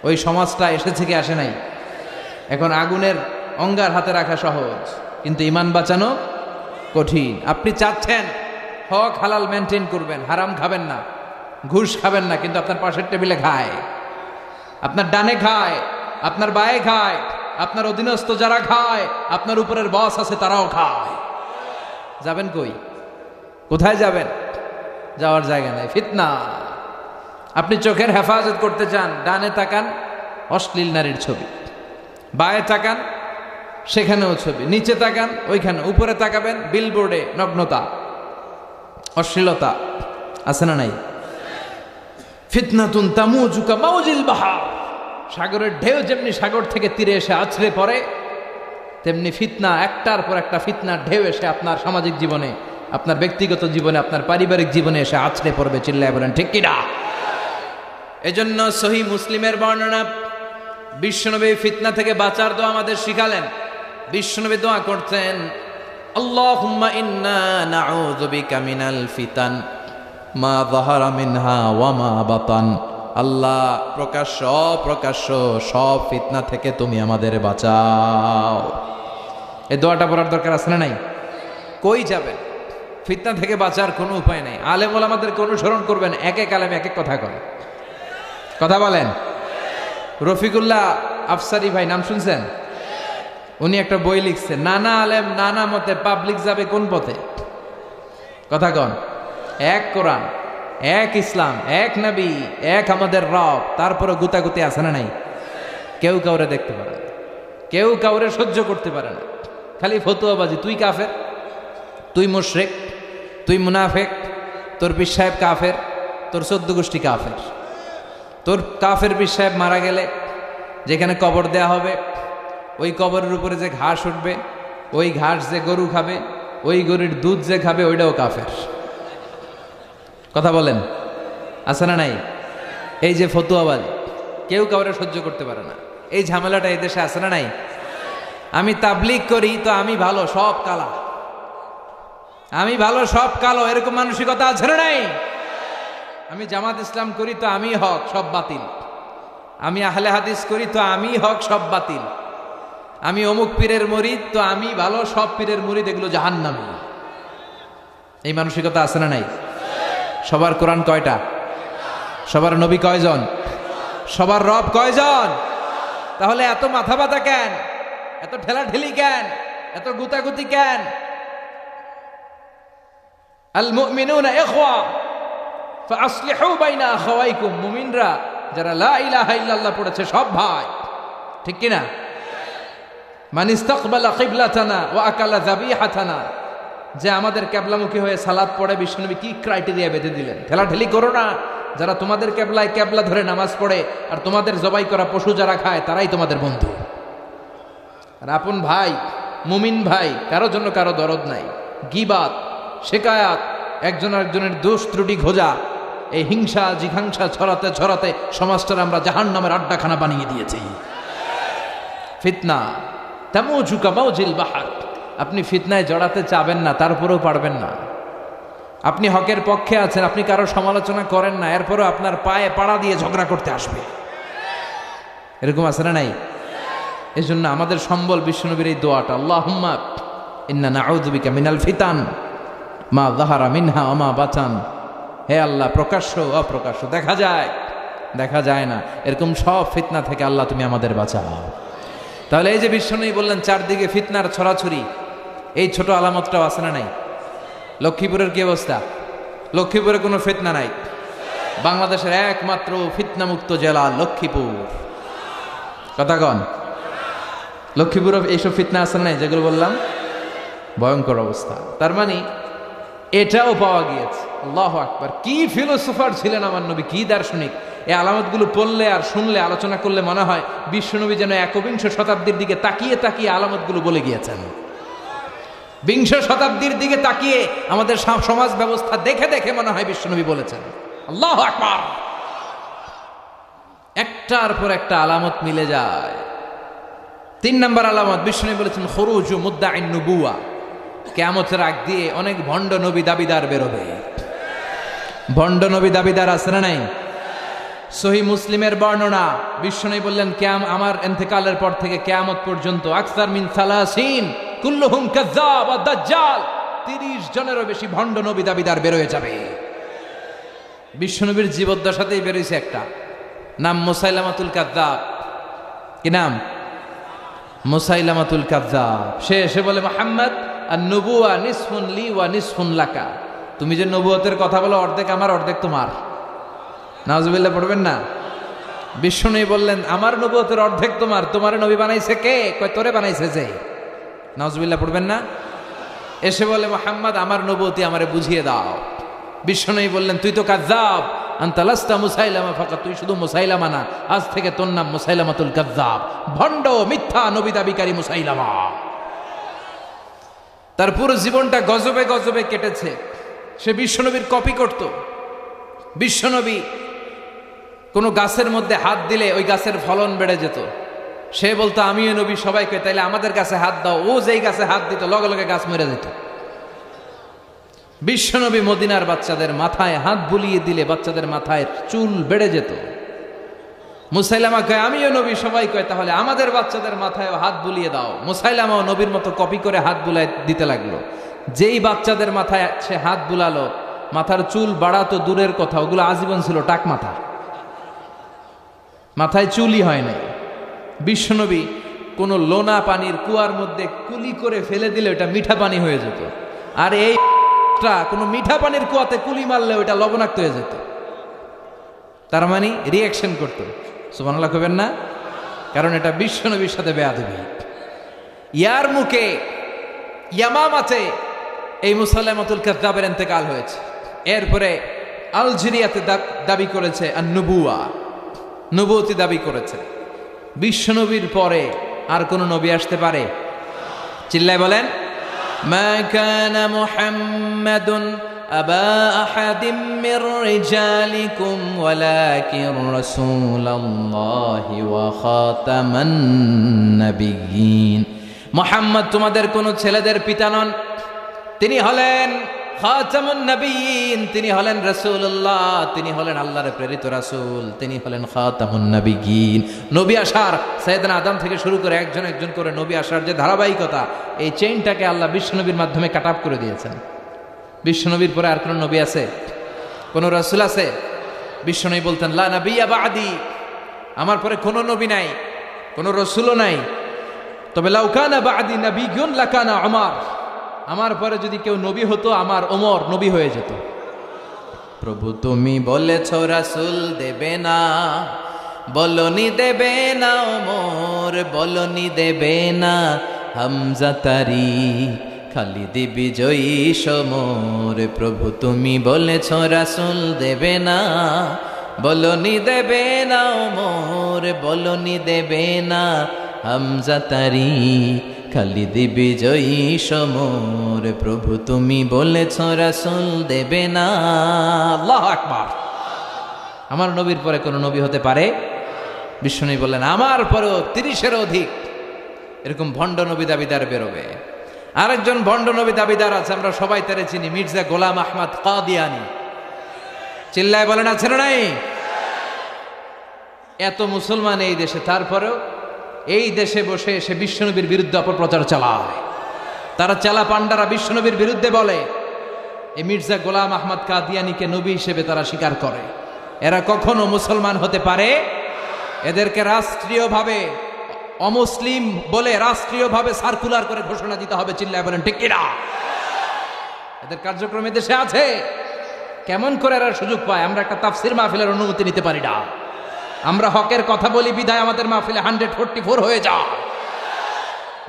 [SPEAKER 1] ওই সমাজটা এসেছে কি আসে নাই? এখন আগুনের অঙ্গার হাতে রাখা সহজ, কিন্তু ঈমান বাঁচানো কঠিন। আপনি চাচ্ছেন হক হালাল মেনটেন করবেন, হারাম খাবেন না, ঘুষ খাবেন না, কিন্তু আপনার পাশের টেবিলে খায়, আপনার ডানে খায়, আপনার বায়ে খায়, আপনার অধীনস্থ যারা খায়, আপনার উপরের বস আছে তারাও খায়। যাবেন কই? কোথায় যাবেন? যাওয়ার জায়গা নাই। ফিতনা। আপনি চোখের হেফাজত করতে চান, ডানে তাকান অশ্লীল নারীর ছবি, বায়ে তাকান সেখানেও ছবি, নিচে তাকান ওইখানে, উপরে তাকাবেন বিলবোর্ডে নগ্নতা, অশ্লীলতা। আছে না নাই? ফিতনাতুন তামুজুকা মাউজিল বাহার, সাগরের ঢেউ যেমনি সাগর থেকে তীরে এসে আছড়ে পড়ে, তেমনি ফিতনা একটার পর একটা ফিতনার ঢেউ এসে আপনার সামাজিক জীবনে, আপনার ব্যক্তিগত জীবনে, আপনার পারিবারিক জীবনে এসে আছড়ে পড়বে। চিল্লায় বলেন ঠিক কিনা? এজন্য সহিহ মুসলিমের বর্ণনা, বিশ্বনবী ফিতনা থেকে বাঁচার দোয়া আমাদের শিখালেন। বিশ্বনবী দোয়া করতেন, আল্লাহুম্মা ইন্না নাউযু বিকা মিনাল ফিতান মা যাহারা মিনহা ওয়া মা বাতান। আল্লাহ, প্রকাশ্য অপ্রকাশ্য সব ফিতনা থেকে তুমি আমাদের বাঁচাও। এই দোয়াটা পড়ার দরকার আছে না নাই? কই যাবেন? ফিতনা থেকে বাঁচার কোনো উপায় নাই। আলেম ওলামাদেরকে অনুসরণ করবেন, এক এক আলেম এক এক কথা করে। কথা বলেন। রফিকুল্লাহ আফসারি ভাই নাম শুনছেন? উনি একটা বই লিখছেন, নানা আলেম নানা মতে, পাবলিক যাবে কোন পথে? কথা কন। এক কোরআন, এক ইসলাম, এক নবী, এক আমাদের রব, তারপরে গুতাগুতি আছে না নাই? কেউ কাউরে দেখতে পারে না, কেউ কাউরে সহ্য করতে পারে না, খালি ফতুয়াবাজি। তুই কাফের, তুই মুশরিক, তুই মুনাফিক, তোর পীর সাহেব কাফের, তোর 14 গোষ্ঠী কাফের। তোর কাফের পীর সাহেব মারা গেলে যেখানে কবর দেয়া হবে, ওই কবরের উপরে যে ঘাস উঠবে, ওই ঘাস যে গরু খাবে, ওই গরুর দুধ যে খাবে, ওইটাও কাফের। কথা বলেন, আছে না নাই? এই যে ফতুয়াবাজি, কেউ কাউরে সহ্য করতে পারে না, এই ঝামেলাটা এই দেশে আছে না নাই? আমি তাবলিগ করি তো আমি ভালো, সব কালা, আমি ভালো সব কালো, এরকম মানসিকতা আছে না নাই? আমি জামাত ইসলাম করি তো আমি হক, সব বাতিল। আমি আহলে হাদিস করি তো আমি হক, সব বাতিল। আমি অমুক পীরের মুরিদ তো আমি ভালো, সব পীরের মুরিদ এগুলো জাহান্নামী। এই মানসিকতা আছে না নাই? সবার কোরআন কয়টা? সবার নবী কয়জন? সবার রব কয়জন? তাহলে এত মাথা ব্যথা কেন? এত ঠেলাঠেলি কেন? এত গুতাগুতি কেন? আল মুমিনুনা ইখওয়া ফাসলিহু বাইনা আখাওয়াইকুম। মুমিনরা যারা লা ইলাহা ইল্লাল্লাহ পড়েছে সব ভাই, ঠিক কি না? মান ইস্তাকবালা কিবলাতানা ওয়া আকালা যাবিহাতানা, যে আমাদের কিবলামুখী হয়ে সালাত পড়ে, বিশ্বনবী কি ক্রাইটেরিয়া বেঁধে দিলেন? ঠেলাঠেলি করো না। যারা তোমাদের কিবলায় কিবলা ধরে নামাজ পড়ে আর তোমাদের জবাই করা পশু যারা খায়, তারাই তোমাদের বন্ধু। আর আপন ভাই, মুমিন ভাই, কারো জন্য কারো দরদ নাই। গীবাত, শিকায়াত, একজন আরেকজনের দোষ ত্রুটি খোঁজা, এই হিংসা জিঘাংসা ছড়াতে ছড়াতে সমাজটার আমরা জাহান্নামের আড্ডাখানা বানিয়ে দিয়েছি। ফিতনা তামুজু কামাউজিল বাহার। আপনি ফিতনায় জড়াতে চাবেন না, তারপরেও পারবেন না। আপনি হকের পক্ষে আছেন, আপনি কারো সমালোচনা করেন না, এরপরও আপনার পায়ে পাড়া দিয়ে ঝগড়া করতে আসবে। এরকম আছে না নাই? এই জন্য আমাদের সম্বল বিশ্বনবীর এই দোয়াটা, আল্লাহুম্মা ইন্না নাউযু বিকা মিনাল ফিতান মা যাহারা মিনহা ওয়া মা বাতান। হে আল্লাহ, প্রকাশ্য অপ্রকাশ্য, দেখা যায় দেখা যায় না, এরকম সব ফিতনা থেকে আল্লাহ তুমি আমাদের বাঁচাও। তাহলে এই যে বিশ্বনবী বললেন চারদিকে ফিতনার ছড়াছড়ি, এই ছোট আলামতটাও আছে না নাই? লক্ষ্মীপুরের কি অবস্থা? লক্ষ্মীপুরে কোনো ফিতনা নাই। বাংলাদেশের একমাত্র ফিতনামুক্ত জেলা লক্ষ্মীপুর। কথা কন, লক্ষ্মীপুরে এইসব ফিতনা আছে নাই যেগুলো বললাম? ভয়ঙ্কর অবস্থা। তার মানে এটাও পাওয়া গিয়েছে। আল্লাহু আকবার! কি ফিলোসোফার ছিলেন আমার নবী, কি দার্শনিক! এই আলামতগুলো পড়লে আর শুনলে, আলোচনা করলে মনে হয় বিশ্বনবী যেন একবিংশ শতাব্দীর দিকে তাকিয়ে তাকিয়ে আলামতগুলো বলে গিয়েছেন। বিংশ শতাব্দীর দিকে তাকিয়ে আমাদের সমাজ ব্যবস্থা দেখে দেখে মনে হয় বিশ্বনবী বলেছেন। আল্লাহু আকবার! একটার পর একটা আলামত মিলে যায়। 3 নম্বর আলামত বিশ্বনবী বলেছেন খুরুজু মুদ্দাইন নুবুওয়া। কিয়ামতের আগ দিয়ে অনেক ভণ্ড নবী দাবিদার বেরোবে। ভণ্ড নবী দাবিদার আছে না নাই? সহিহ মুসলিমের বর্ণনা, বিশ্বনবী বললেন আমার ইন্তেকালের পর থেকে কিয়ামত পর্যন্ত আকসার মিন 30 কুল্লুহুম কাযাব ওয়া দাজ্জাল, 30 জনেরও বেশি ভণ্ড নবী দাবিদার বের হয়ে যাবে। বিশ্বনবীর জীবদ্দশাতেই বেরোইছে একটা, নাম মুসাইলামাতুল কাযযাব। কি নাম? মুসাইলামাতুল কাযযাব। সে এসে বলে, মুহাম্মদ আন-নুবুওয়া নিসফুন লি ওয়া নিসফুন লাকা। তুমি যে নবুয়তের কথা বলো, অর্ধেক আমার অর্ধেক তোমার। নাউজুবিল্লাহ পড়বেন না? বিশ্বনবী বললেন আমার নবুয়তের অর্ধেক তোমার। তোমার নবী বানাইছে কে? কয় তোরে বানাইছে যে। নাউজুবিল্লাহ পড়বেন না? এসে বলে, মুহাম্মদ আমার নবুয়তি আমারে বুঝিয়ে দাও। বিশ্বনবী বললেন তুই তো কাযযাব, আনতা লাস্তা মুসাইলামা ফাকাত, তুই শুধু মুসাইলামা না, আজ থেকে তোর নাম মুসাইলামাতুল কাযযাব, ভণ্ড মিথ্যা নবী দাবিকারী মুসাইলামা। তার পুরো জীবনটা গজবে গজবে কেটেছে। সে বিশ্বনবীর কপি করত। বিশ্বনবী কোনো গাছের মধ্যে হাত দিলে ওই গাছের ফলন বেড়ে যেত। সে বলতো আমিও নবী, সবাইকে, তাইলে আমাদের গাছে হাত দাও। ও যেই গাছে হাত দিত লগে লগে গাছ মরে যেত। বিশ্বনবী মদিনার বাচ্চাদের মাথায় হাত বুলিয়ে দিলে বাচ্চাদের মাথায় চুল বেড়ে যেত। মুসাইলামা কয় আমিও নবী, সবাই কয় তাহলে আমাদের বাচ্চাদের মাথায় হাত বুলিয়ে দাও। মুসাইলামাও নবীর মতো কপি করে হাত বুলাই দিতে লাগলো। যেই বাচ্চাদের মাথায় সে হাত বুলালো, মাথার চুল বাড়াতো দূরের কথা, ওগুলো আজীবন ছিল টাক মাথা, মাথায় চুলই হয় নাই। বিশ্বনবী কোনো লোনা পানির কুয়ার মধ্যে কুলি করে ফেলে দিলে ওটা মিঠা পানি হয়ে যেত, আর এই কোনো মিঠা পানির কুয়াতে কুলি মারলে ওটা লবণাক্ত হয়ে যেত। তার মানে রিয়াকশন করতো। সুবহানাল্লাহ কইবেন না? কারণ এটা বিশ্বনবীর সাথে বেয়াদবি। ইয়ার মুখে ইয়ামামাতে এই মুসাইলামাতুল কাযযাবের ইন্তেকাল হয়েছে। এরপরে আলজেরিয়াতে দাবি করেছে আর নবুয়তি দাবি করেছে। বিশ্বনবীর পরে আর কোন নবী আসতে পারে? চিল্লায় বলেন, মা কানা মুহাম্মাদুন আবা আহাদিম মির রিজালিকুম ওয়ালাকিন রাসূলুল্লাহি ওয়া খাতামান নাবিয়্যিন। মুহাম্মদ তোমাদের কোন ছেলেদের পিতা নন, তিনি হলেন খাতামুন নবিয়্যিন, তিনি হলেন রাসূলুল্লাহ, তিনি হলেন আল্লাহর প্রেরিত রাসূল, তিনি হলেন খাতামুন নবিয়্যিন। নবী আসার সাইয়েদনা আদম থেকে শুরু করে একজন একজন করে নবী আসার যে ধারাবাহিকতা, এই চেইনটাকে আল্লাহ বিশ্বনবীর মাধ্যমে কাট আপ করে দিয়েছেন। বিশ্বনবীর পরে আর কোন নবী আছে? কোন রাসূল আছে? বিশ্বনবী বলতেন লা নাবিয়্যা বা'দি, আমার পরে কোনো নবী নাই, কোনো রাসূলও নাই। তবে লাউ কানা বা'দি নাবিয়্যুন লাকানা উমর, আমার পরে যদি কেউ নবী হতো আমার ওমর নবী হয়ে যেত। প্রভু তুমি বলেছ রাসূল দেবে না, বলনি দেবে না ওমর, বলনি দেবে না হামজা তারি, খালিদ বিজয়ী সমর। প্রভু তুমি বলেছ রাসূল দেবে না, বলনি দেবে না ওমর, বলনি দেবে না হামজা তারি, খালিদ বিজয়ী সমর। প্রভু তুমি বলেছ রাসূল দেবে না। আল্লাহু আকবার। আমার নবীর পরে কোন নবী হতে পারে? বিশ্বনবী বললেন আমার পরেও 30-এর অধিক এরকম ভণ্ড নবী দাবিদার বেরোবে। আরেকজন ভণ্ড নবী দাবিদার আছে, আমরা সবাই তারে চিনি, মির্জা গোলাম আহমদ কাদিয়ানী। চিল্লায় বলেন আছে না নাই? এত মুসলমান এই দেশে, তারপরেও এই দেশে বসে সে বিশ্বনবীর বিরুদ্ধে অপপ্রচার চালায়। তারা চালা পান্ডারা বিশ্বনবীর বিরুদ্ধে বলে। এই মির্জা গোলাম আহমদ কাদিয়ানীকে নবী হিসেবে তারা স্বীকার করে। এরা কখনো মুসলমান হতে পারে? এদেরকে রাষ্ট্রীয়ভাবে অমুসলিম বলে রাষ্ট্রীয়ভাবে সার্কুলার করে ঘোষণা দিতে হবে। চিল্লায় বলেন ঠিক কিনা? এদের কার্যক্রম দেশে আছে। কেমন করে এরা সুযোগ পায়? আমরা একটা তাফসির মাহফিলের অনুমতি নিতে পারি না। আমরা হকের কথা বলি বিধায় আমাদের মাহফিলে 144 হয়ে যা।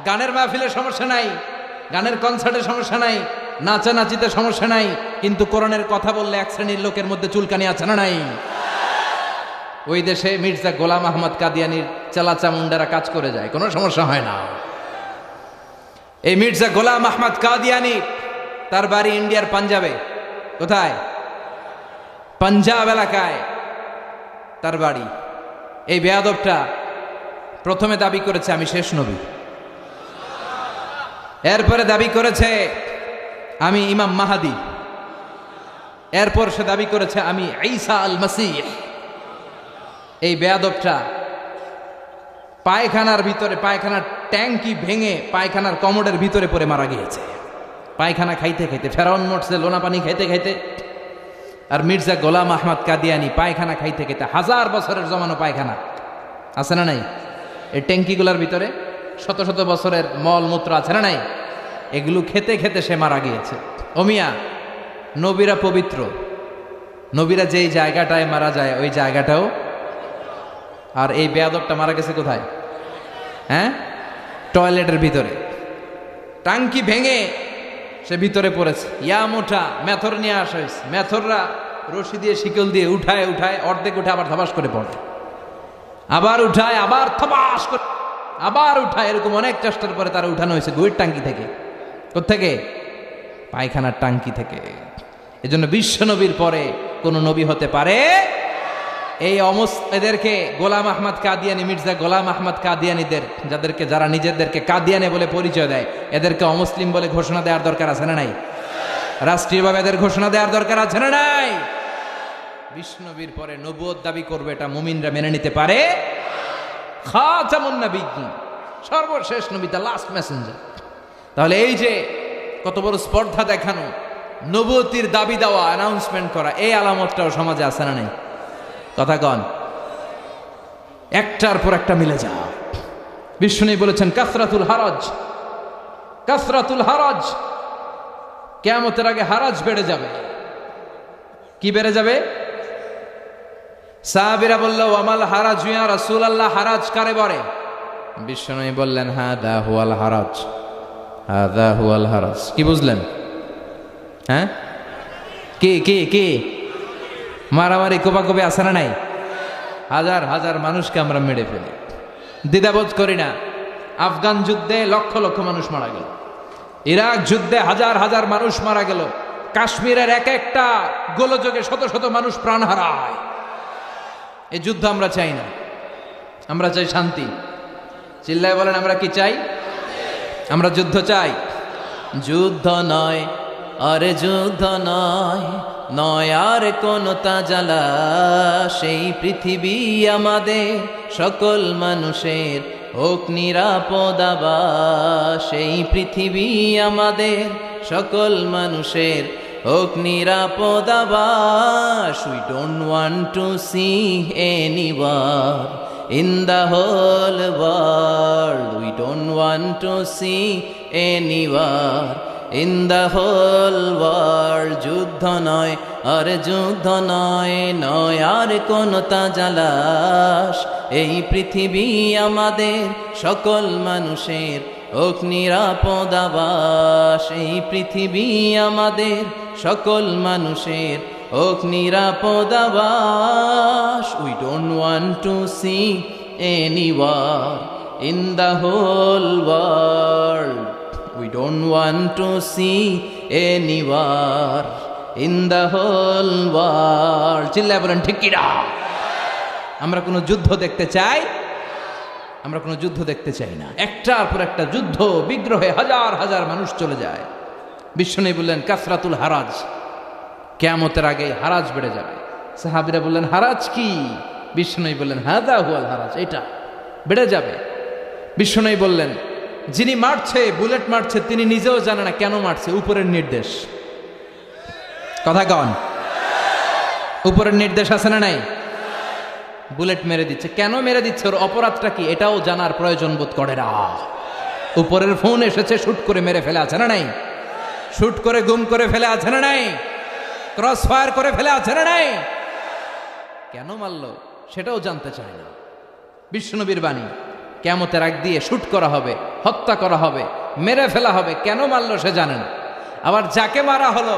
[SPEAKER 1] গানের মাহফিলে সমস্যা নাই, গানের কনসার্টে সমস্যা নাই, নাচানাচিতে সমস্যা নাই, কিন্তু কোরআনের কথা বললে এক শ্রেণীর লোকের মধ্যে চুলকানি আছে না নাই? ওই দেশে মির্জা গোলাম আহমদ কাদিয়ানীর চালাচামুন্ডারা কাজ করে যায়, কোনো সমস্যা হয় না। এই মির্জা গোলাম আহমদ কাদিয়ানী, তার বাড়ি ইন্ডিয়ার পাঞ্জাবে। কোথায়? পাঞ্জাব এলাকায় তার বাড়ি। এই বেয়াদবটা প্রথমে দাবি করেছে আমি শেষ নবী, এরপরে দাবি করেছে আমি ইমাম মাহাদি, এরপর সে দাবি করেছে আমি ঈসা আল মাসীহ। এই বেয়াদবটা পায়খানার ভিতরে, পায়খানার ট্যাঙ্কি ভেঙে পায়খানার কমোডের ভিতরে পড়ে মারা গিয়েছে। পায়খানা খাইতে খাইতে, ফেরাউন মরছে লোনা পানি খাইতে খাইতে। আর মির্জা গোলাম আহমদ কাদিয়ানী পায়খানা খাইতে খাইতে, 1000 বছরের জমানো পায়খানা আছে না নাই? এই ট্যাঙ্কিগুলোর ভিতরে শত শত বছরের মল মূত্র আছে না নাই? এগুলো খেতে খেতে সে মারা গিয়েছে। ওমিয়া, নবীরা পবিত্র, নবীরা যেই জায়গাটায় মারা যায় ওই জায়গাটাও। আর এই বেয়াদবটা মারা গেছে কোথায়? হ্যাঁ, টয়লেটের ভিতরে। টাঙ্কি ভেঙে সে ভিতরে পড়েছে। ইয়া মোটা মেথর নিয়ে আসা হয়েছে। মেথররা রশি দিয়ে শিকল দিয়ে উঠায় উঠায়, অর্ধেক উঠে আবার ধবাস করে পড়ে, আবার উঠায় আবার থবাস করে আবার উঠায়। এরকম অনেক চেষ্টার পরে তারা উঠানো হয়েছে গুইর টাঙ্কি থেকে। কোত্থেকে? পায়খানার টাঙ্কি থেকে। এজন্য বিশ্বনবীর পরে কোন নবী হতে পারে? এই এদেরকে গোলাম আহমদ কাদিয়ানী, মির্জা গোলাম আহমদ কাদিয়ানীদের, যাদেরকে যারা নিজেদেরকে কাদিয়ানী বলে পরিচয় দেয়, এদেরকে অমুসলিম বলে ঘোষণা দেওয়ার দরকার আছে না নাই? রাষ্ট্রীয়ভাবে এদের ঘোষণা দেওয়ার দরকার আছে না নাই? বিশ্বনবীর পরে নবুয়ত দাবি করবে, এটা মুমিনরা মেনে নিতে পারে? খাতামুন নাবিয়্যিন, সর্বশেষ নবী, দ্য লাস্ট মেসেঞ্জার। তাহলে এই যে কত বড় স্পর্ধা দেখানো, নবুয়তির দাবি দেওয়া, অ্যানাউন্সমেন্ট করা, এই আলামতটাও সমাজে আছে না নাই? কথা কন, একটার পর একটা মিলে যা। বিশ্বনবী বলেছেন কাসরাতুল হারাজ, কাসরাতুল হারাজ, কিয়ামতের আগে হারাজ বেড়ে যাবে। কি বেড়ে যাবে? সাহাবীরা বলল ওয়ামাল হারাজ ইয়া রাসূলুল্লাহ, হারাজ কারে বলে? বিশ্বনবী বললেন হাদা হুয়াল হারাজ, হাদা হুয়াল হারাজ। কি বুঝলেন? হ্যাঁ, কি কি কি মারামারি কোপাকোপি আছে না নাই? হাজার হাজার মানুষকে আমরা মেরে ফেলি, দ্বিধাবোধ করি না। আফগান যুদ্ধে লক্ষ লক্ষ মানুষ মারা গেল, ইরাক যুদ্ধে হাজার হাজার মানুষ মারা গেল, কাশ্মীরের এক একটা গোলযোগে শত শত মানুষ প্রাণ হারায়। এই যুদ্ধ আমরা চাই না, আমরা চাই শান্তি। চিল্লায় বলেন আমরা কি চাই? আমরা যুদ্ধ চাই। যুদ্ধ নয় আরে যুদ্ধ নয়, নয় আর কোন তাজালা, সেই পৃথিবী আমাদের সকল মানুষের হোক নিরাপদ আবাস, সেই পৃথিবী আমাদের সকল মানুষের হোক নিরাপদ আবাস। We don't want to see any war in the whole world. We don't want to see any war in the whole world. যুদ্ধ নয় আর যুদ্ধ নয়, নয় আর কোন তাজালাশ, এই পৃথিবী আমাদের সকল মানুষের হোক নিরাপদ আবাস, এই পৃথিবী আমাদের সকল মানুষের হোক নিরাপদ আবাস। We don't want to see any war in the whole world. We don't want to see any war in the whole world. চিল্লায় বলেন ঠিক কি না? আমরা কোনো যুদ্ধ দেখতে চাই? আমরা কোনো যুদ্ধ দেখতে চাই না। একটার পর একটা যুদ্ধ বিগ্রহে হাজার হাজার মানুষ চলে যায়। বিশ্বনবী বললেন কাসরাতুল হারাজ, কিয়ামতের আগে হারাজ বেড়ে যাবে। সাহাবীরা বললেন হারাজ কি? বিশ্বনবী বললেন হাযা হুয়াল হারাজ, এটা বেড়ে যাবে। বিশ্বনবী বললেন যিনি মারছে, বুলেট মারছে, তিনি নিজেও জানে না কেন মারছে, উপরের নির্দেশ। কথা কন, উপরের নির্দেশ আছে না নাই? বুলেট মেরে দিচ্ছে, কেন মেরে দিচ্ছে, ওর অপরাধটা কি, এটাও জানার প্রয়োজন বোধ করে না। উপরের ফোন এসেছে, শুট করে মেরে ফেলে, আছে না নাই? শুট করে গুম করে ফেলে, আছে না নাই? ক্রস ফায়ার করে ফেলে, আছে না নাই? কেন মারলো সেটাও জানতে চায় না। বিশ্বনবীর বাণী, কিয়ামতের আগ দিয়ে শুট করা হবে, হত্যা করা হবে, মেরে ফেলা হবে, কেন মারলো সে জানে না। আবার যাকে মারা হলো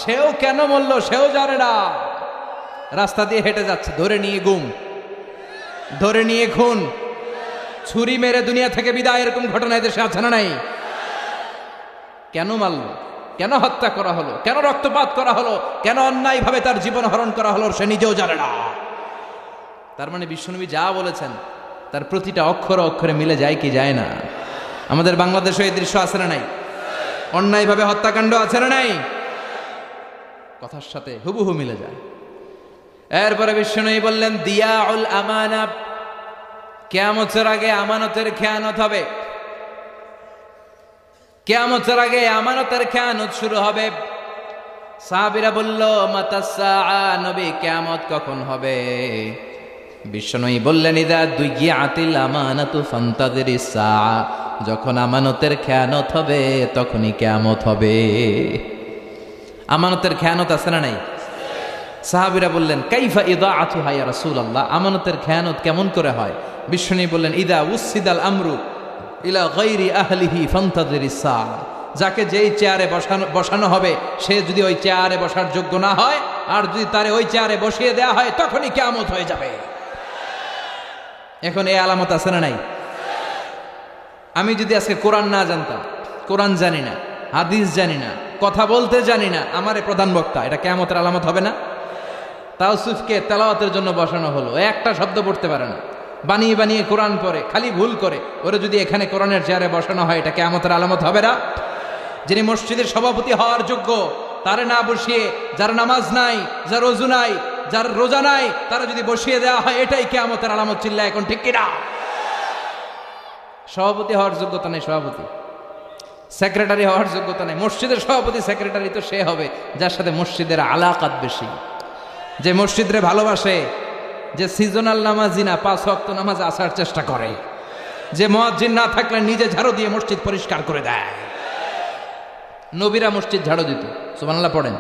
[SPEAKER 1] সেও কেন মরলো সেও জানে না। রাস্তা দিয়ে হেঁটে যাচ্ছে, ধরে নিয়ে গুম, ধরে নিয়ে খুন, ছুরি মেরে দুনিয়া থেকে বিদায়, এরকম ঘটনা এদেশে আছে না নাই? কেন মারলো, কেন হত্যা করা হলো, কেন রক্তপাত করা হলো, কেন অন্যায়ভাবে তার জীবন হরণ করা হলো সে নিজেও জানে না। তার মানে বিশ্বনবী যা বলেছেন তার প্রতিটা অক্ষরে অক্ষরে মিলে যায় কি যায় না? আমাদের বাংলাদেশে এই দৃশ্য আছে না নাই? অন্যায়ভাবে হত্যাকাণ্ড আছে না নাই? কথার সাথে হুবহু মিলে যায়। এরপরে বিশ্বনবী বললেন দিয়াউল আমানা, কিয়ামতের আগে আমানতের খেয়ানত হবে। কিয়ামতের আগে আমানতের খেয়ানত শুরু হবে। সাহাবীরা বলল মাতাসা, নবী কিয়ামত কখন হবে? বিশ্বনবী বললেন ইদা দুইয়াতিল আমানাতু ফান্তাযিরিস সাআ, যখন আমানতের খেয়ানত হবে তখনই কিয়ামত হবে। আমানতের খেয়ানত আছে না নাই? সাহাবীরা বললেন কাইফা ইদাআতুহা ইয়া রাসূলুল্লাহ, আমানতের খেয়ানত কেমন করে হয়? বিশ্বনবী বললেন ইদা উসিদাল আমরু ইলা গায়রি আহলিহি ফান্তাযিরিস সাআ, যাকে যেই চেয়ারে বসানো হবে সে যদি ওই চেয়ারে বসার যোগ্য না হয়, আর যদি তারে ওই চেয়ারে বসিয়ে দেয়া হয় তখনই কিয়ামত হয়ে যাবে। এখন এই আলামত আছে না নাই? আমি যদি আজকে কোরআন না জানতাম, কোরআন জানি না, হাদিস জানি না, কথা বলতে জানি না, আমারে প্রধান বক্তা, এটা কিয়ামতের আলামত হবে না? তাওসিফকে তেলাওয়াতের জন্য বসানো হলো, একটা শব্দ পড়তে পারে না, বানিয়ে বানিয়ে কোরআন পড়ে, খালি ভুল করে, ওরা যদি এখানে কোরআনের চেয়ারে বসানো হয় এটা কিয়ামতের আলামত হবে না? যিনি মসজিদের সভাপতি হওয়ার যোগ্য তারে না বসিয়ে, যার নামাজ নাই, যার ওযু নাই, যার রোজা নাই, তারা যদি বসিয়ে দেওয়া হয় এটাই কিয়ামতের আলামত। চিল্লায় এখন ঠিক কিনা? সভাপতি হওয়ার যোগ্যতা নেই সভাপতি, সেক্রেটারি হওয়ার যোগ্যতা নেই। মসজিদের সভাপতি সেক্রেটারি তো সে হবে যার সাথে মসজিদের আলাকাত বেশি, যে মসজিদরে ভালোবাসে, যে সিজনাল নামাজি না, 5 ওয়াক্ত নামাজ আসার চেষ্টা করে, যে মুয়াজ্জিন না থাকলে নিজে ঝাড়ু দিয়ে মসজিদ পরিষ্কার করে দেয়। নবীরা মসজিদ ঝাড়ু দিত, সুবহানাল্লাহ পড়েন।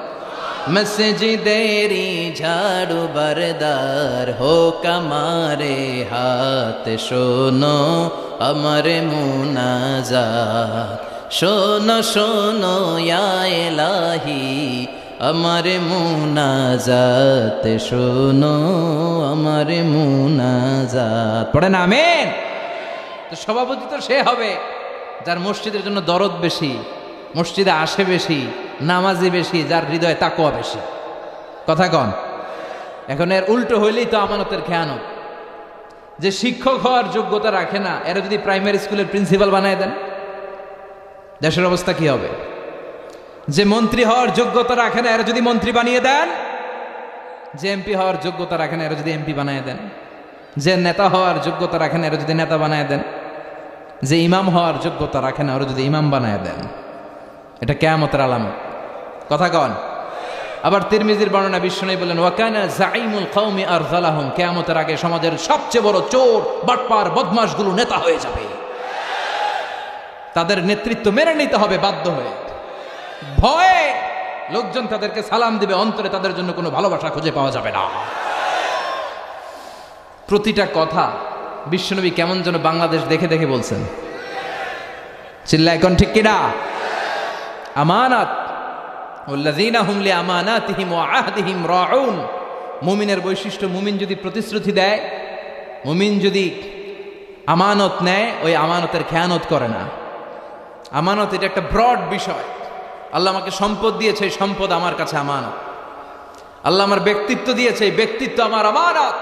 [SPEAKER 1] মসজিদেরি ঝাড়ু বরদার হোক আমারে হাত, শোনো আমার মুনাজাত, শোনো শোনো ইয়া ইলাহি আমার মুনাজাত শোনো, আমার মুনাজাত। পড়েন আমিন। তো সভাপতি তো সে হবে যার মসজিদের জন্য দরদ বেশি, মসজিদে আসে বেশি, নামাজি বেশি, যার হৃদয়ে তাকওয়া বেশি। কথা কন। এখন এর উল্টো হইলেই তো আমানতের খেয়ানত। যে শিক্ষক হওয়ার যোগ্যতা রাখে না, এরা যদি প্রাইমারি স্কুলের প্রিন্সিপাল বানায় দেন, দেশের অবস্থা কি হবে? যে মন্ত্রী হওয়ার যোগ্যতা রাখে না, এরা যদি মন্ত্রী বানিয়ে দেন, যে এমপি হওয়ার যোগ্যতা রাখে না, এরা যদি এমপি বানিয়ে দেন, যে নেতা হওয়ার যোগ্যতা রাখে না, এরা যদি নেতা বানায় দেন, যে ইমাম হওয়ার যোগ্যতা রাখে না, ওরা যদি ইমাম বানায় দেন, এটা কিয়ামতের আলামত। কথা কন। আবার তিরমিজির বর্ণনা বিশ্বনবী বলেন, ওয়াকানা জাইমুল কওমি আরযালাহুম, কিয়ামতের আগে সমাজের সবচেয়ে বড় চোর, বাটপার, বদমাশগুলো নেতা হয়ে যাবে। তাদের নেতৃত্ব মেনে নিতে হবে বাধ্য হয়ে। ভয়ে লোকজন তাদেরকে সালাম দিবে, অন্তরে তাদের জন্য কোনো ভালোবাসা খুঁজে পাওয়া যাবে না। প্রতিটা কথা বিশ্বনবী কেমন যেন বাংলাদেশ দেখে দেখে বলছেন। চিল্লায় কোন ঠিক কিনা? আমানাত, ওয়াল্লাযীনা হুম লিআমানাতিহিম ওয়া আহদিহিম রাউন। মুমিনের বৈশিষ্ট্য, মুমিন যদি প্রতিশ্রুতি দেয়, মুমিন যদি আমানত নেয়, ওই আমানতের খেয়ানত করে না। আমানত এটা একটা ব্রড বিষয়। আল্লাহ আমাকে সম্পদ দিয়েছে, এই সম্পদ আমার কাছে আমানত। আল্লাহ আমার ব্যক্তিত্ব দিয়েছে, এই ব্যক্তিত্ব আমার আমানত।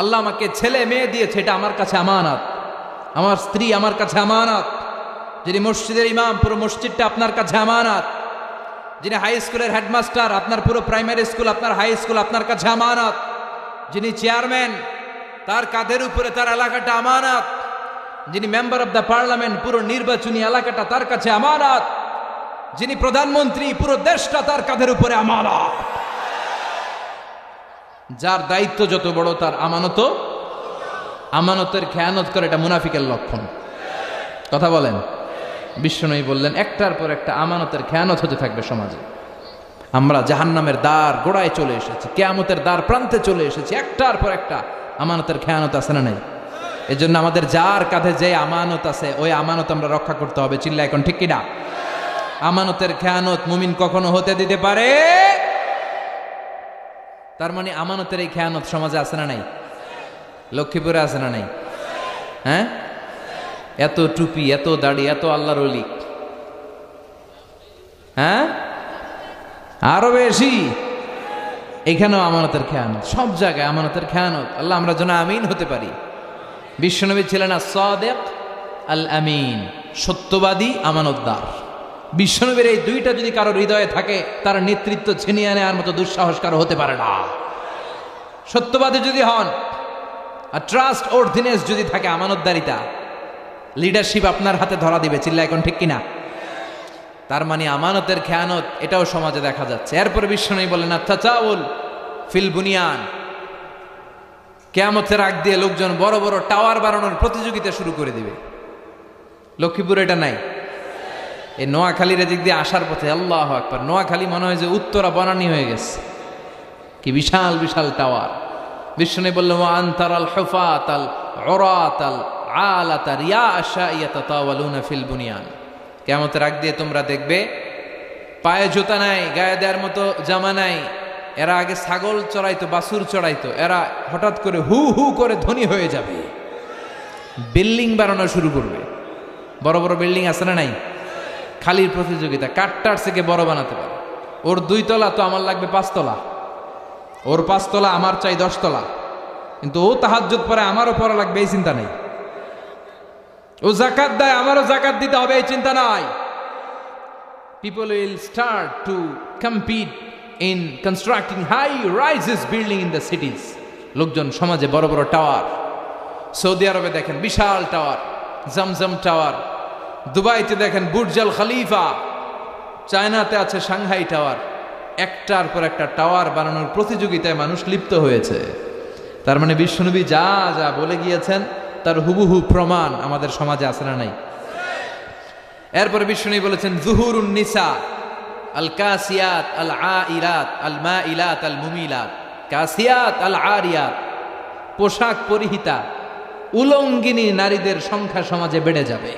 [SPEAKER 1] আল্লাহ আমাকে ছেলে মেয়ে দিয়েছে, এটা আমার কাছে আমানত। আমার স্ত্রী আমার কাছে আমানত। যিনি মসজিদের ইমাম, পুরো মসজিদটা আপনার কাছে আমানত। যিনি হাই স্কুলের হেডমাস্টার, আপনার পুরো প্রাইমারি স্কুল, আপনার হাই স্কুল আপনার কাছে আমানত। যিনি চেয়ারম্যান, তার কাঁধের উপরে তার এলাকাটা আমানত। যিনি মেম্বার অব দ্য পার্লামেন্ট, পুরো নির্বাচনী এলাকাটা তার কাছে আমানত। যিনি প্রধানমন্ত্রী, পুরো দেশটা তার কাঁধের উপরে আমানত। যার দায়িত্ব যত বড়, তার আমানতও। আমানতের খেয়ানত করে, এটা মুনাফিকের লক্ষণ। কথা বলেন। বিশ্বনবী বললেন, একটার পর একটা আমানতের খেয়ানত হতে থাকবে সমাজে। আমরা জাহান্নামের দ্বার গোড়ায় চলে এসেছি, কিয়ামতের দ্বার প্রান্তে চলে এসেছি। একটার পর একটা আমানতের খেয়ানত আছে না নাই? এজন্য আমাদের যার কাঁধে যে আমানত আছে, ওই আমানত আমরা রক্ষা করতে হবে। চিল্লা এখন ঠিক কিনা? আমানতের খেয়ানত মুমিন কখনো হতে দিতে পারে। তার মানে আমানতের এই খেয়ানত সমাজে আছে না নাই? লক্ষ্মীপুরে আছে না নাই? হ্যাঁ, এত টুপি, এত দাড়ি, এত আল্লাহর ওলি, হ্যাঁ, আরো বেশি। এখানেও আমানতের খেয়ানত, সব জায়গায় আমানতের খেয়ানত। আল্লাহ আমরা যেন আমিন হতে পারি। বিশ্বনবী ছিলেন আস-সাদিক আল আমিন, সত্যবাদী, আমানতদার। বিশ্বনবীর এই দুইটা যদি কারো হৃদয়ে থাকে, তার নেতৃত্ব ছিনিয়ে নেওয়ার মতো দুঃসাহস কারো হতে পারে না। সত্যবাদী যদি হন, আর ট্রাস্ট অর্থিনেস যদি থাকে, আমানতদারিতা, লিডারশিপ আপনার হাতে ধরা দিবে। চিল্লা এখন ঠিক কিনা? তার মানে আমানতের খেয়ানত এটাও সমাজে দেখা যাচ্ছে। এরপরে বিশ্বনবী বলেন, আত-তাতাউল ফিল বুনিয়ান, কিয়ামতের আগ দিয়ে লোকজন বড় বড় টাওয়ার বানানোর প্রতিযোগিতা শুরু করে দিবে। লক্ষ্মীপুরে এটা নাই। এই নোয়াখালীর দিক দিয়ে আসার পথে, আল্লাহু আকবার, নোয়াখালী মনে হয় যে উত্তরা বনানী হয়ে গেছে। কি বিশাল বিশাল টাওয়ার। বিশ্বনবী বললেন, ওয়া আনতারাল হুফাতাল উরাতাল আলাতা রিয়াশা ইয়াতাতাওয়ালুনা ফিল বুনিয়ান। কিয়ামতের আগ দিয়ে তোমরা দেখবে পায়ে জুতা নাই, গায়ে দেওয়ার মতো জামা নাই। এরা আগে ছাগল চড়াইতো, বাছুর চড়াইতো, এরা হঠাৎ করে হু হু করে ধনী হয়ে যাবে, বিল্ডিং বানানো শুরু করবে। বড় বড় বিল্ডিং আছে না নাই? খালির প্রতিযোগিতা, কাঠটার থেকে বড় বানাতে পারে। ওর 2 তলা তো আমার লাগবে 5 তলা, ওর 5 তলা আমার চাই 10 তলা। কিন্তু ও তাহাজ্জুদ পড়ে, আমারও পড়া লাগবে, এই চিন্তা নেই। ও যাকাত দেয়, আমারও যাকাত দিতে হবে, এই চিন্তা নাই। People will start to compete in constructing high-rises building in the cities. লোকজন সমাজে বড় বড় টাওয়ার। সৌদি আরবে দেখেন বিশাল টাওয়ার, জমজম টাওয়ার। দুবাইতে দেখেন বুর্জ আল খলিফা। চায়নাতে আছে সাংহাই টাওয়ার। একটার পর একটা টাওয়ার বানানোর প্রতিযোগিতায় মানুষ লিপ্ত হয়েছে। তার মানে বিশ্বনবী যা যা বলে গিয়েছেন, তার হুবহু প্রমাণ আমাদের সমাজে আছে না নাই? এরপরে বিশ্বনবী বলেছেন, যুহুরুন নিসা আল কাসিয়াত আল আইরাত আল মাইলাত আল মুমিলাত। কাসিয়াত আল আরিয়াত, পোশাক পরিহিতা উলঙ্গিনী নারীদের সংখ্যা সমাজে বেড়ে যাবে।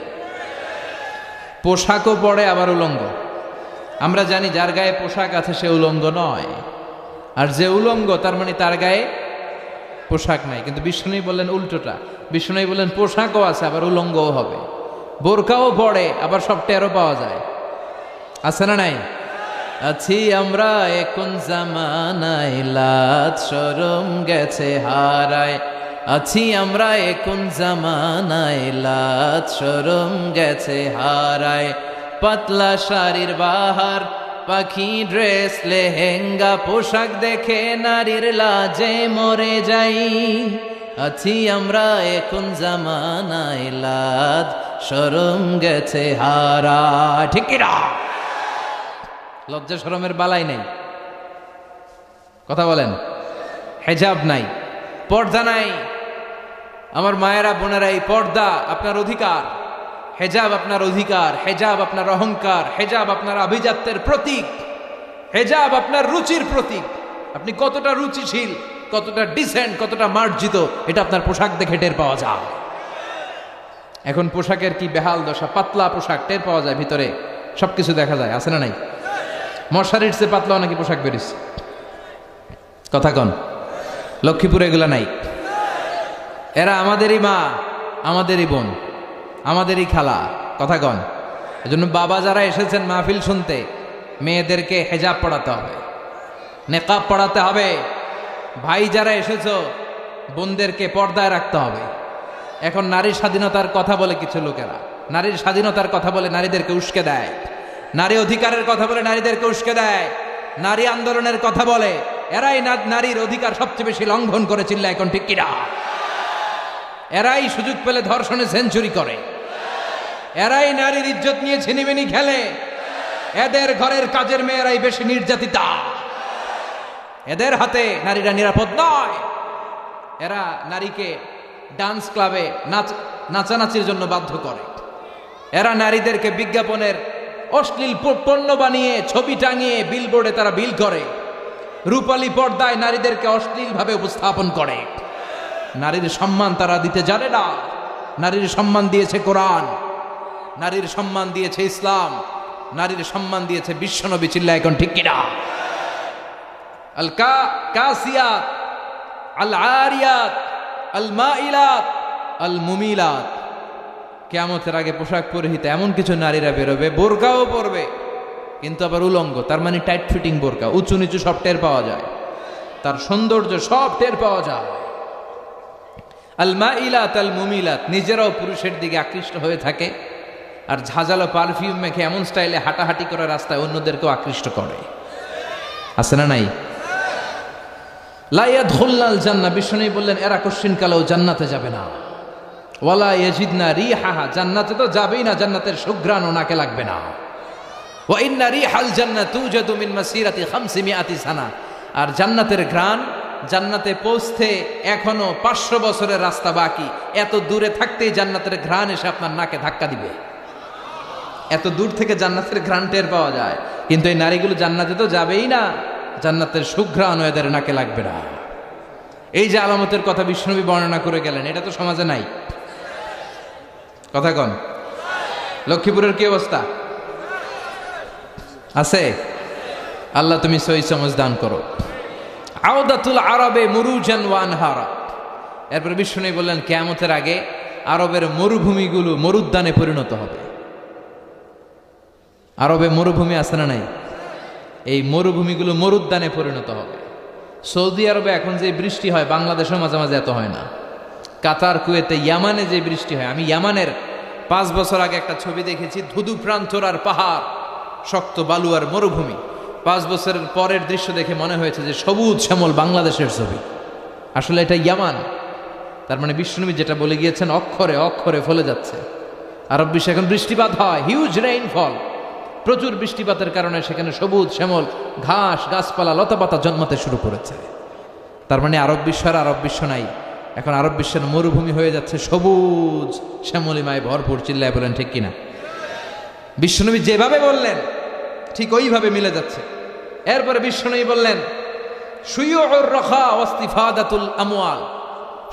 [SPEAKER 1] পোশাকও পরে আবার উলঙ্গ। আমরা জানি যার গায়ে পোশাক আছে সে উলঙ্গ নয়, আর যে উলঙ্গ তার মানে তার গায়ে পোশাক নাই। কিন্তু বিষ্ণু বললেন উল্টোটা, বিষ্ণু বললেন পোশাকও আছে আবার উলঙ্গও হবে, বোরকাও পড়ে আবার সব টেরও পাওয়া যায়। আছে না নাই? আছি আমরা এখন জামানায়, লাজ শরম গেছে হারায়। আছি আমরা এখন জামানায়, লাজ শরম গেছে হারায়। পাতলা শাড়ির বাহার, পাখি ড্রেস, লেহেঙ্গা পোশাক দেখে নারীর লাজে মরে যাই। আছি আমরা এখন জামানায়, লাজ শরম গেছে হারায়। ঠিক কি না? লজ্জা শরমের বালাই নেই, কথা বলেন। হেজাব নাই, পর্দা নাই। আমার মায়েরা বোনেরা, এই পর্দা আপনার অধিকার, হেজাব আপনার অধিকার, হেজাব আপনার অহংকার, হেজাব আপনার আভিজাত্যের প্রতীক, হেজাব আপনার রুচির প্রতীক। আপনি কতটা রুচিশীল, কতটা ডিসেন্ট, কতটা মার্জিত, এটা আপনার পোশাক দেখে টের পাওয়া যায়। এখন পোশাকের কি বেহাল দশা, পাতলা পোশাক টের পাওয়া যায়, ভিতরে সবকিছু দেখা যায়। আছে না নাই? মশারির চেয়ে পাতলা নাকি পোশাক বেরিস, কথা কন। লক্ষ্মীপুরে এগুলা নাই। এরা আমাদেরই মা, আমাদেরই বোন, আমাদেরই খালা, কথা কন। এজন্য বাবা যারা এসেছেন মাহফিল শুনতে, মেয়েদেরকে হেজাব পড়াতে হবে, নেকাব পড়াতে হবে। ভাই যারা এসেছো, বোনদেরকে পর্দায় রাখতে হবে। এখন নারীর স্বাধীনতার কথা বলে কিছু লোকেরা, নারীর স্বাধীনতার কথা বলে নারীদেরকে উস্কে দেয়, নারী অধিকারের কথা বলে নারীদেরকে উস্কে দেয়, নারী আন্দোলনের কথা বলে। এরাই নারীর অধিকার সবচেয়ে বেশি লঙ্ঘন করে চিল্লা, এখন ঠিক কিনা? এরাই সুযোগ পেলে ধর্ষণে সেঞ্চুরি করে, এরাই নারীর ইজ্জত নিয়ে ছিনিমিনি খেলে। এদের ঘরের কাজের মেয়েরাই বেশি নির্যাতিতা, এদের হাতে নারীরা নিরাপদ নয়। এরা নারীকে ডান্স ক্লাবে নাচানাচির জন্য বাধ্য করে। এরা নারীদেরকে বিজ্ঞাপনের অশ্লীল পণ্য বানিয়ে ছবি টাঙিয়ে বিলবোর্ডে তারা বিল করে। রূপালী পর্দায় নারীদেরকে অশ্লীলভাবে উপস্থাপন করে। নারীর সম্মান তারা দিতে জানে না। নারীর সম্মান দিয়েছে কোরআন, নারীর সম্মান দিয়েছে ইসলাম, নারীর সম্মান দিয়েছে বিশ্বনবী। চিল্লা এখন ঠিক কিনা? আল কাসিয়াত, আল আরিয়াত, আল মাইলাত, আল মুমিলাত। কিয়ামতের আগে পোশাক পরিহিত এমন কিছু নারীরা বেরোবে, বোরকাও পরবে কিন্তু আবার উলঙ্গ। তার মানে টাইট ফিটিং বোরকা, উঁচু নিচু সব টের পাওয়া যায়, তার সৌন্দর্য সব টের পাওয়া যায়। আল মাইলাত, আল মুমিলাত, নিজেরাও পুরুষের দিকে আকৃষ্ট হয়ে থাকে, আর ঝাঁঝালো পারফিউম মেখে এমন স্টাইলে হাঁটাহাঁটি করে রাস্তায় অন্যদেরকেও আকৃষ্ট করে। আছে না নাই? লা ইয়াদখুলনাল জান্নাহ, বিষ্ণু বললেন এরা কোশ্চিন কালেও জান্নাতে যাবে না। ওয়ালা ইয়াজিদনা রিহাহা, জান্নাতে তো যাবেই না, জান্নাতের সুঘ্রাণও নাকে লাগবে না। ওয়া ইন্না রিহাল জান্নাত তুজাদু মিন মাসিরাতি 500 সানা, আর জান্নাতের ঘ্রাণ, জান্নাতে পৌঁছতে এখনো 500 বছরের রাস্তা বাকি। এত দূরে থাকতেই জান্নাতের ঘ্রাণ এসে আপনার নাকে ধাক্কা দিবে। এত দূর থেকে জান্নাতের ঘ্রাণ টের পাওয়া যায়, কিন্তু এই নারীগুলো জান্নাতে তো যাবেই না, জান্নাতের সুঘ্রাণ এদের নাকে লাগবে না। এই যে আলামতের কথা বিষ্ণুনবী বর্ণনা করে গেলেন, এটা তো সমাজে নাই, কথা কন। লক্ষ্মীপুরের কি অবস্থা? আছে? আল্লাহ তুমি সহি সমঝ দান করো। আওদাতুল আরবে মুরুজান ওয়া আনহারা, এরপরে বিষ্ণু বললেন কিয়ামতের আগে আরবের মরুভূমিগুলো মরুদ্যানে পরিণত হবে। আরবে মরুভূমি আছে না নাই? এই মরুভূমিগুলো মরুদ্যানে পরিণত হবে। সৌদি আরবে এখন যে বৃষ্টি হয়, বাংলাদেশেও মাঝে মাঝে এত হয় না। কাতার, কুয়েতে, ইয়ামানে যে বৃষ্টি হয়, আমি ইয়ামানের 5 বছর আগে একটা ছবি দেখেছি, ধুধু প্রান্তর আর পাহাড়, শক্ত বালু আর মরুভূমি। 5 বছরের পরের দৃশ্য দেখে মনে হয়েছে যে সবুজ শ্যামল বাংলাদেশের ছবি। আসলে এটা ইয়ামান। তার মানে বিশ্বনবী যেটা বলে গিয়েছেন অক্ষরে অক্ষরে ফলে যাচ্ছে। আরব বিশ্বে এখন বৃষ্টিপাত হয়, হিউজ রেইনফল, প্রচুর বৃষ্টিপাতের কারণে সেখানে সবুজ শ্যামল ঘাস, গাছপালা, লতাপাতা জন্মাতে শুরু করেছে। তার মানে আরব বিশ্ব আর আরব বিশ্ব নাই, এখন আরব বিশ্বের মরুভূমি হয়ে যাচ্ছে সবুজ শ্যামলিমায় ভরপুর। চিল্লায় বলেন ঠিক কিনা? বিশ্বনবী যেভাবে বললেন ঠিক ওইভাবে মিলে যাচ্ছে। এরপরে বিশ্বনবী বললেন শুয়ুউর রাখা ওয়াস্তিফাদাতুল আমওয়াল,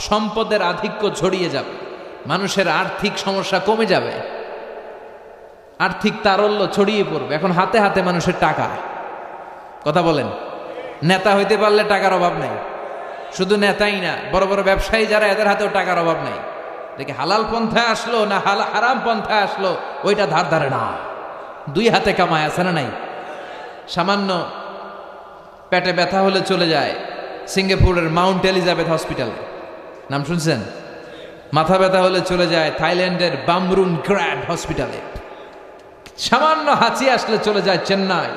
[SPEAKER 1] সম্পদের আধিক্য ছড়িয়ে যাবে, মানুষের আর্থিক সমস্যা কমে যাবে। আর্থিক তারল্য ছড়িয়ে পড়বে। এখন হাতে হাতে মানুষের টাকা, কথা বলেন, নেতা হইতে পারলে টাকার অভাব নেই। শুধু নেতাই না, বড় বড় ব্যবসায়ী যারা, এদের হাতেও টাকার অভাব নেই। দেখে হালাল পন্থায় আসলো না হারাম পন্থায় আসলো, ওইটা ধার ধারে না, দুই হাতে কামায়, আছে না নাই? সামান্য পেটে ব্যথা হলে চলে যায় সিঙ্গাপুরের মাউন্ট এলিজাবেথ হসপিটালে, নাম শুনছেন? মাথা ব্যথা হলে চলে যায় থাইল্যান্ডের বামরুন গ্র্যান্ড হসপিটালে। সামান্য হাঁচি আসলে চলে যায় চেন্নাই,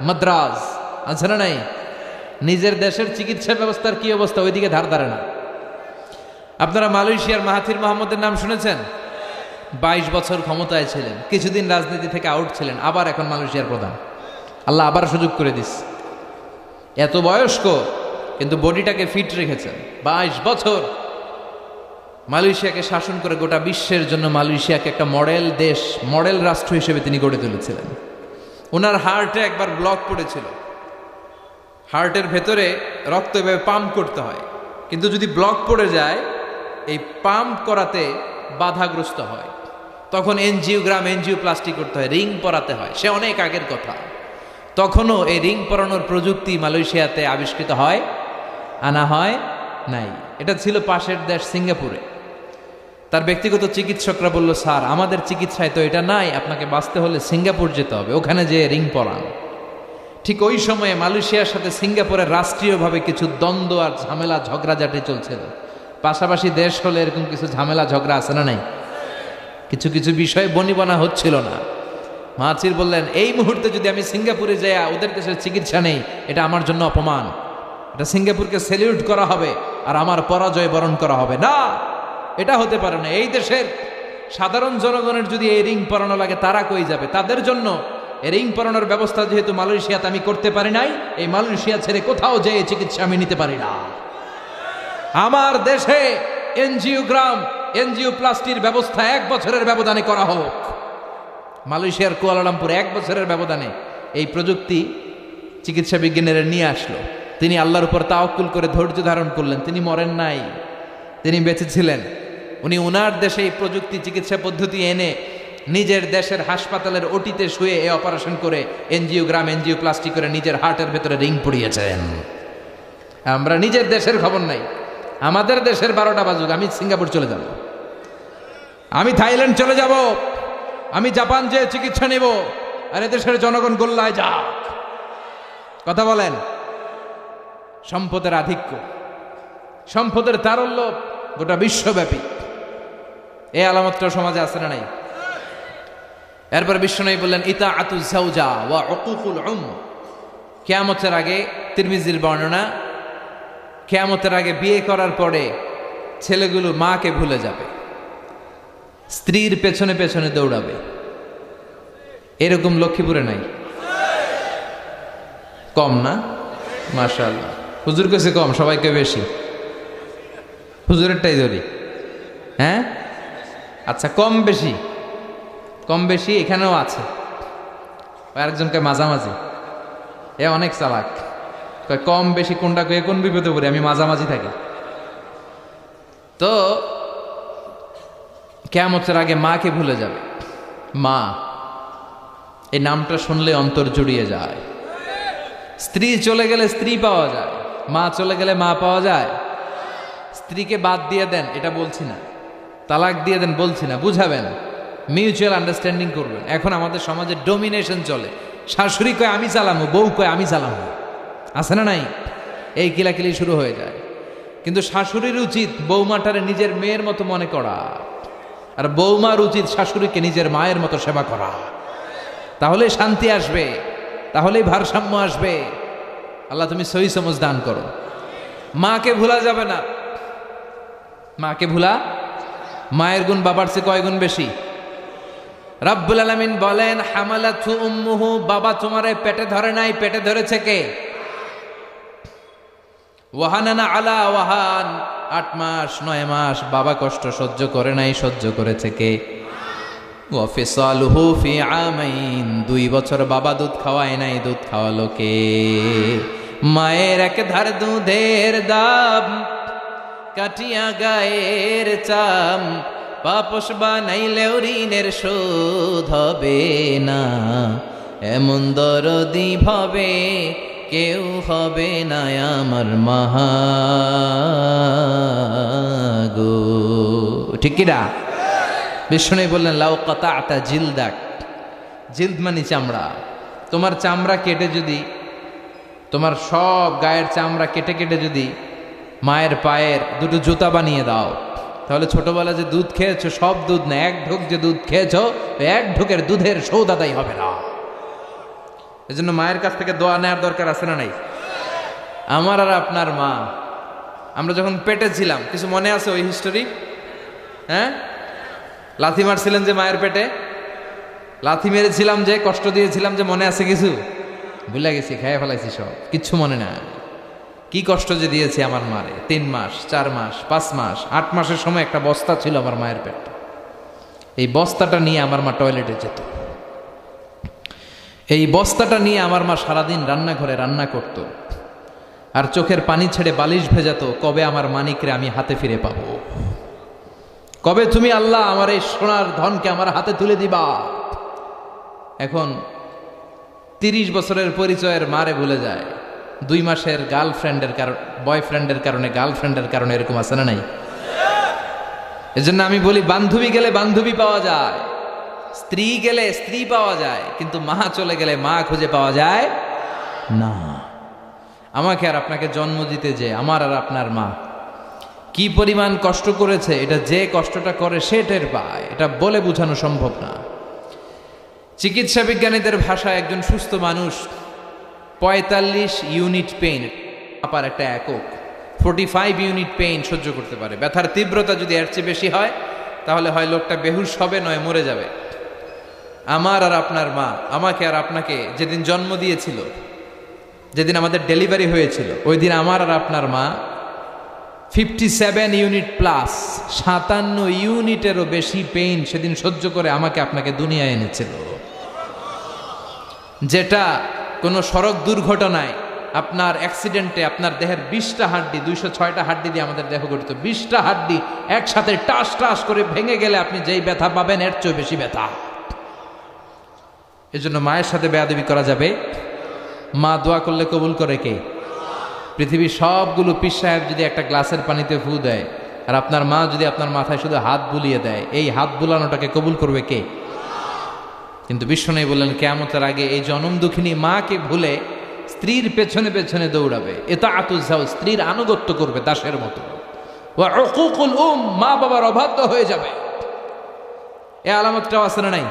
[SPEAKER 1] মাদ্রাজ, আছে না নাই? নিজের দেশের চিকিৎসা ব্যবস্থার কি অবস্থা, ওইদিকে ধার ধারে না। আপনারা মালয়েশিয়ার মাহাথির মোহাম্মদের নাম শুনেছেন? 22 বছর ক্ষমতায় ছিলেন, কিছুদিন রাজনীতি থেকে আউট ছিলেন, আবার এখন মালয়েশিয়ার প্রধান। আল্লাহ আবার সুযোগ করে দিস। এত বয়স্ক কিন্তু বডিটাকে ফিট রেখেছেন। 22 বছর মালয়েশিয়াকে শাসন করে গোটা বিশ্বের জন্য মালয়েশিয়াকে একটা মডেল দেশ, মডেল রাষ্ট্র হিসেবে তিনি গড়ে তুলেছিলেন। ওনার হার্টে একবার ব্লক পড়েছিল, হার্টের ভেতরে রক্ত এভাবে পাম্প করতে হয়, কিন্তু যদি ব্লক পড়ে যায় এই পাম্প করাতে বাধাগ্রস্ত হয়, তখন এনজিওপ্লাস্টি করতে হয়, রিং পরাতে হয়। সে অনেক আগের কথা, তখনও এই রিং পরানোর প্রযুক্তি মালয়েশিয়াতে আবিষ্কৃত হয়, আনা হয় নাই। এটা ছিল পাশের দেশ সিঙ্গাপুরে। তার ব্যক্তিগত চিকিৎসকরা বলল, স্যার আমাদের চিকিৎসায় তো এটা নাই, আপনাকে বাঁচতে হলে সিঙ্গাপুর যেতে হবে, ওখানে যে রিং পরান। ঠিক ওই সময়ে মালয়েশিয়ার সাথে সিঙ্গাপুরের রাষ্ট্রীয়ভাবে কিছু দ্বন্দ্ব আর ঝামেলা ঝগড়াঝাটি চলছিল। পাশাপাশি দেশ হলে এরকম কিছু ঝামেলা ঝগড়া আছে না নাই? কিছু কিছু বিষয়ে বনিবনা হচ্ছিল না। মাহাথির বললেন, এই মুহূর্তে যদি আমি সিঙ্গাপুরে যাই ওদের দেশের চিকিৎসা নেই, এটা আমার জন্য অপমান, এটা সিঙ্গাপুরকে স্যালিউট করা হবে আর আমার পরাজয় বরণ করা হবে না, এটা হতে পারে না। এই দেশের সাধারণ জনগণের যদি এই রিং পরানো লাগে তারা কই যাবে? তাদের জন্য এই রিং পরানোর ব্যবস্থা যেহেতু মালয়েশিয়াতে আমি করতে পারি নাই, এই মালয়েশিয়া ছেড়ে কোথাও যেয়ে চিকিৎসা আমি নিতে পারি না। আমার দেশে এনজিওপ্লাস্টির ব্যবস্থা 1 বছরের ব্যবধানে করা হোক। মালয়েশিয়ার কুয়ালালামপুর 1 বছরের ব্যবধানে এই প্রযুক্তি চিকিৎসা বিজ্ঞানীরা নিয়ে আসলো। তিনি আল্লাহর উপর তাওয়াক্কুল করে ধৈর্য ধারণ করলেন, তিনি মরেন নাই, তিনি বেঁচে ছিলেন। উনি ওনার দেশে এই প্রযুক্তি চিকিৎসা পদ্ধতি এনে নিজের দেশের হাসপাতালের ওটিতে শুয়ে এই অপারেশন করে এনজিওপ্লাস্টি করে নিজের হার্টের ভেতরে রিং পড়িয়েছেন। আমরা নিজের দেশের খবর নাই, আমাদের দেশের 12টা বাজুক, আমি সিঙ্গাপুর চলে যাব, আমি থাইল্যান্ড চলে যাব, আমি জাপান যে চিকিৎসা নেব, আর এদেশের জনগণ গোল্লায় যাক। কথা বলেন। সম্পদের আধিক্য, সম্পদের তারল্য গোটা বিশ্বব্যাপী, এই আলামতটা সমাজে আছে না নাই? এরপর বিশ্বনবী বললেন, ইতাআতু যাওজা ওয়া উকুকুল উম। কিয়ামতের আগে, তিরমিজির বর্ণনা, কিয়ামতের আগে বিয়ে করার পরে ছেলেগুলো মাকে ভুলে যাবে, স্ত্রীর পেছনে পেছনে দৌড়াবে। এরকম লক্ষ্মীপুরে নাই? কম না? মাশাআল্লাহ। হুজুর কাছে কম, সবাইকে বেশি। হুজুরেরটাই ধরি, হ্যাঁ? আচ্ছা, কম বেশি, কম বেশি এখানেও আছে। আরেকজনকে মাঝামাঝি, এ অনেক চালাক, কম বেশি কোনটা কয়ে কোন বিপদে পড়ি, আমি মাঝামাঝি থাকি। তো কিয়ামতের আগে মাকে ভুলে যাবে। মা, এই নামটা শুনলে অন্তর জুড়িয়ে যায়। স্ত্রী চলে গেলে স্ত্রী পাওয়া যায়, মা চলে গেলে মা পাওয়া যায়। স্ত্রীকে বাদ দিয়ে দেন, এটা বলছি না, তালাক দিয়ে দেন বলছি না, বুঝাবেন, মিউচুয়াল আন্ডারস্ট্যান্ডিং করবেন। এখন আমাদের সমাজে ডমিনেশন চলে, শাশুড়ি কয় আমি চালামো, বউ কয় আমি চালামো, আছে না নাই? এই কিলাকিলি শুরু হয়ে যায়। কিন্তু শাশুড়ির উচিত বৌমাটারে নিজের মেয়ের মতো মনে করা, আর বৌমার উচিত শাশুড়িকে নিজের মায়ের মতো সেবা করা। তাহলেই শান্তি আসবে, তাহলেই ভারসাম্য আসবে। আল্লাহ তুমি সহি সমঝ দান করো। মাকে ভুলা যাবে না, মাকে ভুলা, মায়ের গুণ বাবার চেয়ে কয় গুণ বেশি? রব্বুল আলামিন বলেন, হামালাতহু উম্মুহু, বাবা তোমারে পেটে ধরে নাই, পেটে ধরেছে কে? ওয়াহানানা আলা ওয়াহান, 8 মাস 9 মাস বাবা কষ্ট সহ্য করে নাই, সহ্য করেছে কে? ওয়া ফিসালুহু ফি আমাইন, 2 বছর বাবা দুধ খাওয়ায় নাই, দুধ খাওয়ালো কে? মায়ের এক ধার দুধের দাম, কাটিয়া গায়ের চাম, পাপোশ বানাইলেও ঋণের শোধ হবে না, এমন দরদি ভাবে কেউ হবে না আমার মাগো। ঠিক কিনা? বিষ্ণু বললেন লাউ কাতাআতা জিলদাক, জিলদ মানে চামড়া, তোমার চামড়া কেটে যদি, তোমার সব গায়ের চামড়া কেটে কেটে যদি মায়ের পায়ের দুটো জুতা বানিয়ে দাও, তাহলে ছোটবেলা যে দুধ খেয়েছো সব দুধ না, এক ঢোক যে দুধ খেয়েছো এক ঢোকের দুধের সৌদ আদায় হবে না। এজন্য মায়ের কাছ থেকে দোয়া নেওয়ার দরকার আছে না নাই? আমার আর আপনার মা, আমরা যখন পেটে ছিলাম, কিছু মনে আছে ওই হিস্টোরি? হ্যাঁ, লাথি মারছিলেন যে মায়ের পেটে, লাথি মেরেছিলাম যে, কষ্ট দিয়েছিলাম যে, মনে আছে কিছু? ভুলে গেছি, খেয়ে ফেলাইছি সব, কিচ্ছু মনে না। কি কষ্ট যে দিয়েছি আমার মারে, 3 মাস 4 মাস 5 মাস 8 মাসের সময় একটা বস্তা ছিল আমার মায়ের পেটে, এই বস্তাটা নিয়ে আমার মা টয়লেটে যেত, এই বস্তাটা নিয়ে আমার মা সারাদিন রান্নাঘরে রান্না করত, আর চোখের পানি ছেড়ে বালিশ ভেজাতো, কবে আমার মানিকরে আমি হাতে ফিরে পাবো, কবে তুমি আল্লাহ আমার এই সোনার ধনকে আমার হাতে তুলে দিবা। এখন 30 বছরের পরিচয়ের মারে ভুলে যায়, 2 মাসের গার্লফ্রেন্ডের কারণে, বয়ফ্রেন্ডের কারণে, গার্লফ্রেন্ডের কারণে, এরকম আছে না নাই? এজন্য আমি বলি, বান্ধবী গেলে বান্ধবী পাওয়া যায়, স্ত্রী গেলে স্ত্রী পাওয়া যায়, কিন্তু মা চলে গেলে মা খুঁজে পাওয়া যায় না। আমাকে আর আপনাকে জন্ম দিতে যে আমার আর আপনার মা কি পরিমাণ কষ্ট করেছে, এটা যে কষ্টটা করে সে টের পায়, এটা বলে বোঝানো সম্ভব না। চিকিৎসা বিজ্ঞানীদের ভাষায় একজন সুস্থ মানুষ 45 ইউনিট পেইন, আপার একটা একক 45 ইউনিট পেইন সহ্য করতে পারে। ব্যথার তীব্রতা যদি এর চেয়ে বেশি হয় তাহলে হয় লোকটা বেহুশ হবে, নয় মরে যাবে। আমার আর আপনার মা আমাকে আর আপনাকে যেদিন জন্ম দিয়েছিল, যেদিন আমাদের ডেলিভারি হয়েছিল, ওই দিন আমার আর আপনার মা 57 ইউনিট প্লাস, 57 ইউনিটেরও বেশি পেইন সেদিন সহ্য করে আমাকে আপনাকে দুনিয়ায় এনেছিল। যেটা কোনো সড়ক দুর্ঘটনায়, আপনার অ্যাক্সিডেন্টে আপনার দেহের 20টা হাড্ডি, 206টা হাড্ডি দিয়ে আমাদের দেহ গঠিত, 20টা হাড্ডি একসাথে টাস টাস করে ভেঙে গেলে আপনি যেই ব্যথা পাবেন এর চেয়ে বেশি ব্যথা। এজন্য মায়ের সাথে বেয়াদবি করা যাবে? মা দোয়া করলে কবুল করে কে? পৃথিবীর সবগুলো পীর সাহেব যদি একটা গ্লাসের পানিতে ফু দেয়, আর আপনার মা যদি আপনার মাথায় শুধু হাত বুলিয়ে দেয়, এই হাত বুলানোটাকে কবুল করবে কে? কিন্তু বিশ্বনবী বললেন, কিয়ামতের আগে এই জনম দুঃখিনী মাকে ভুলে স্ত্রীর পেছনে পেছনে দৌড়াবে, ইতাআতুজ যাওজ, স্ত্রীর আনুগত্য করবে দাসের মতো, ওয়া উকুকুল মা বাবার অবাধ্য হয়ে যাবে। এই আলামতটাও আছে না নাই?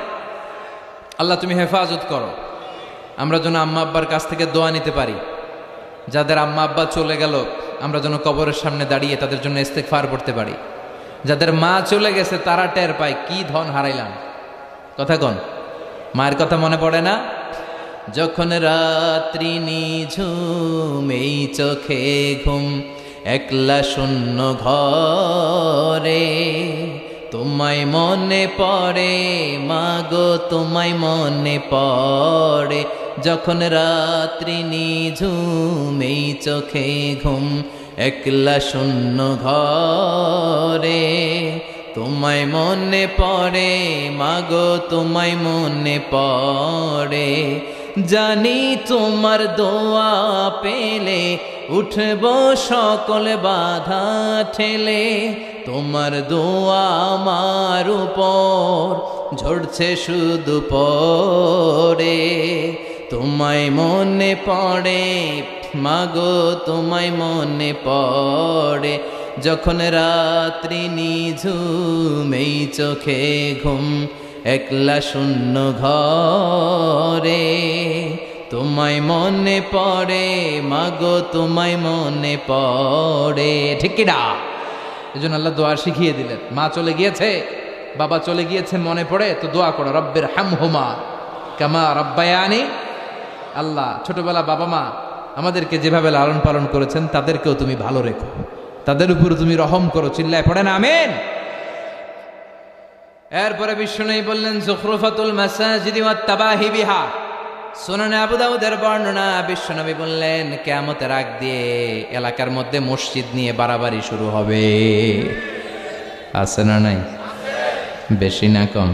[SPEAKER 1] আল্লাহ তুমি হেফাজত করো, আমরা যেন আম্মা আব্বার কাছ থেকে দোয়া নিতে পারি। যাদের আম্মা আব্বা চলে গেল, আমরা যেন কবরের সামনে দাঁড়িয়ে তাদের জন্য ইস্তেগফার করতে পারি। যাদের মা চলে গেছে তারা টের পায় কি ধন হারাইলাম। কথা কন, মায়ের কথা মনে পড়ে না? যখন রাত্রি নিঝুম, এই চোখে ঘুম, একলা শূন্য ঘরে, তোমায় মনে পড়ে মাগো, তোমায় মনে পড়ে। যখন রাত্রি নিঝুম, এই চোখে ঘুম, একলা শূন্য ঘরে, তোমায় মনে পড়ে মাগো, তোমায় মনে পড়ে। জানি তোমার দোয়া পেলে উঠব সকল বাধা ঠেলে, তোমার দোয়া আমার উপর ঝরছে শুধু পড়ে। তোমায় মনে পড়ে মাগো, তোমায় মনে পড়ে। যখন রাত্রি নিঝুম, এই চোখে ঘুম, একলা শূন্য ঘরে, তোমায় মনে পড়ে মাগো, তোমায় মনে পড়ে। ঠিক কিনা? এই জন্য আল্লাহ দোয়া শিখিয়ে দিলেন। মা চলে গিয়েছে, বাবা চলে গিয়েছেন, মনে পড়ে তো দোয়া করো, রব্বির হামহুমা কামা রাব্বায়ানি। আল্লাহ ছোটবেলা বাবা মা আমাদেরকে যেভাবে লালন পালন করেছেন তাদেরকেও তুমি ভালো রেখো, তাদের উপর তুমি রহম করো। চিল্লায় পড়েন আমিন। এরপরে বিশ্বনবী বললেন, যুখরুফাতুল মাসাজিদি ওয়াত তাবাহি বিহা। সুনানে আবু দাউদের বর্ণনা, বিশ্বনবী বললেন, কিয়ামতের আগ দিয়ে এলাকার মধ্যে মসজিদ নিয়ে বাড়াবাড়ি শুরু হবে। আছে না নাই? বেশি না কম?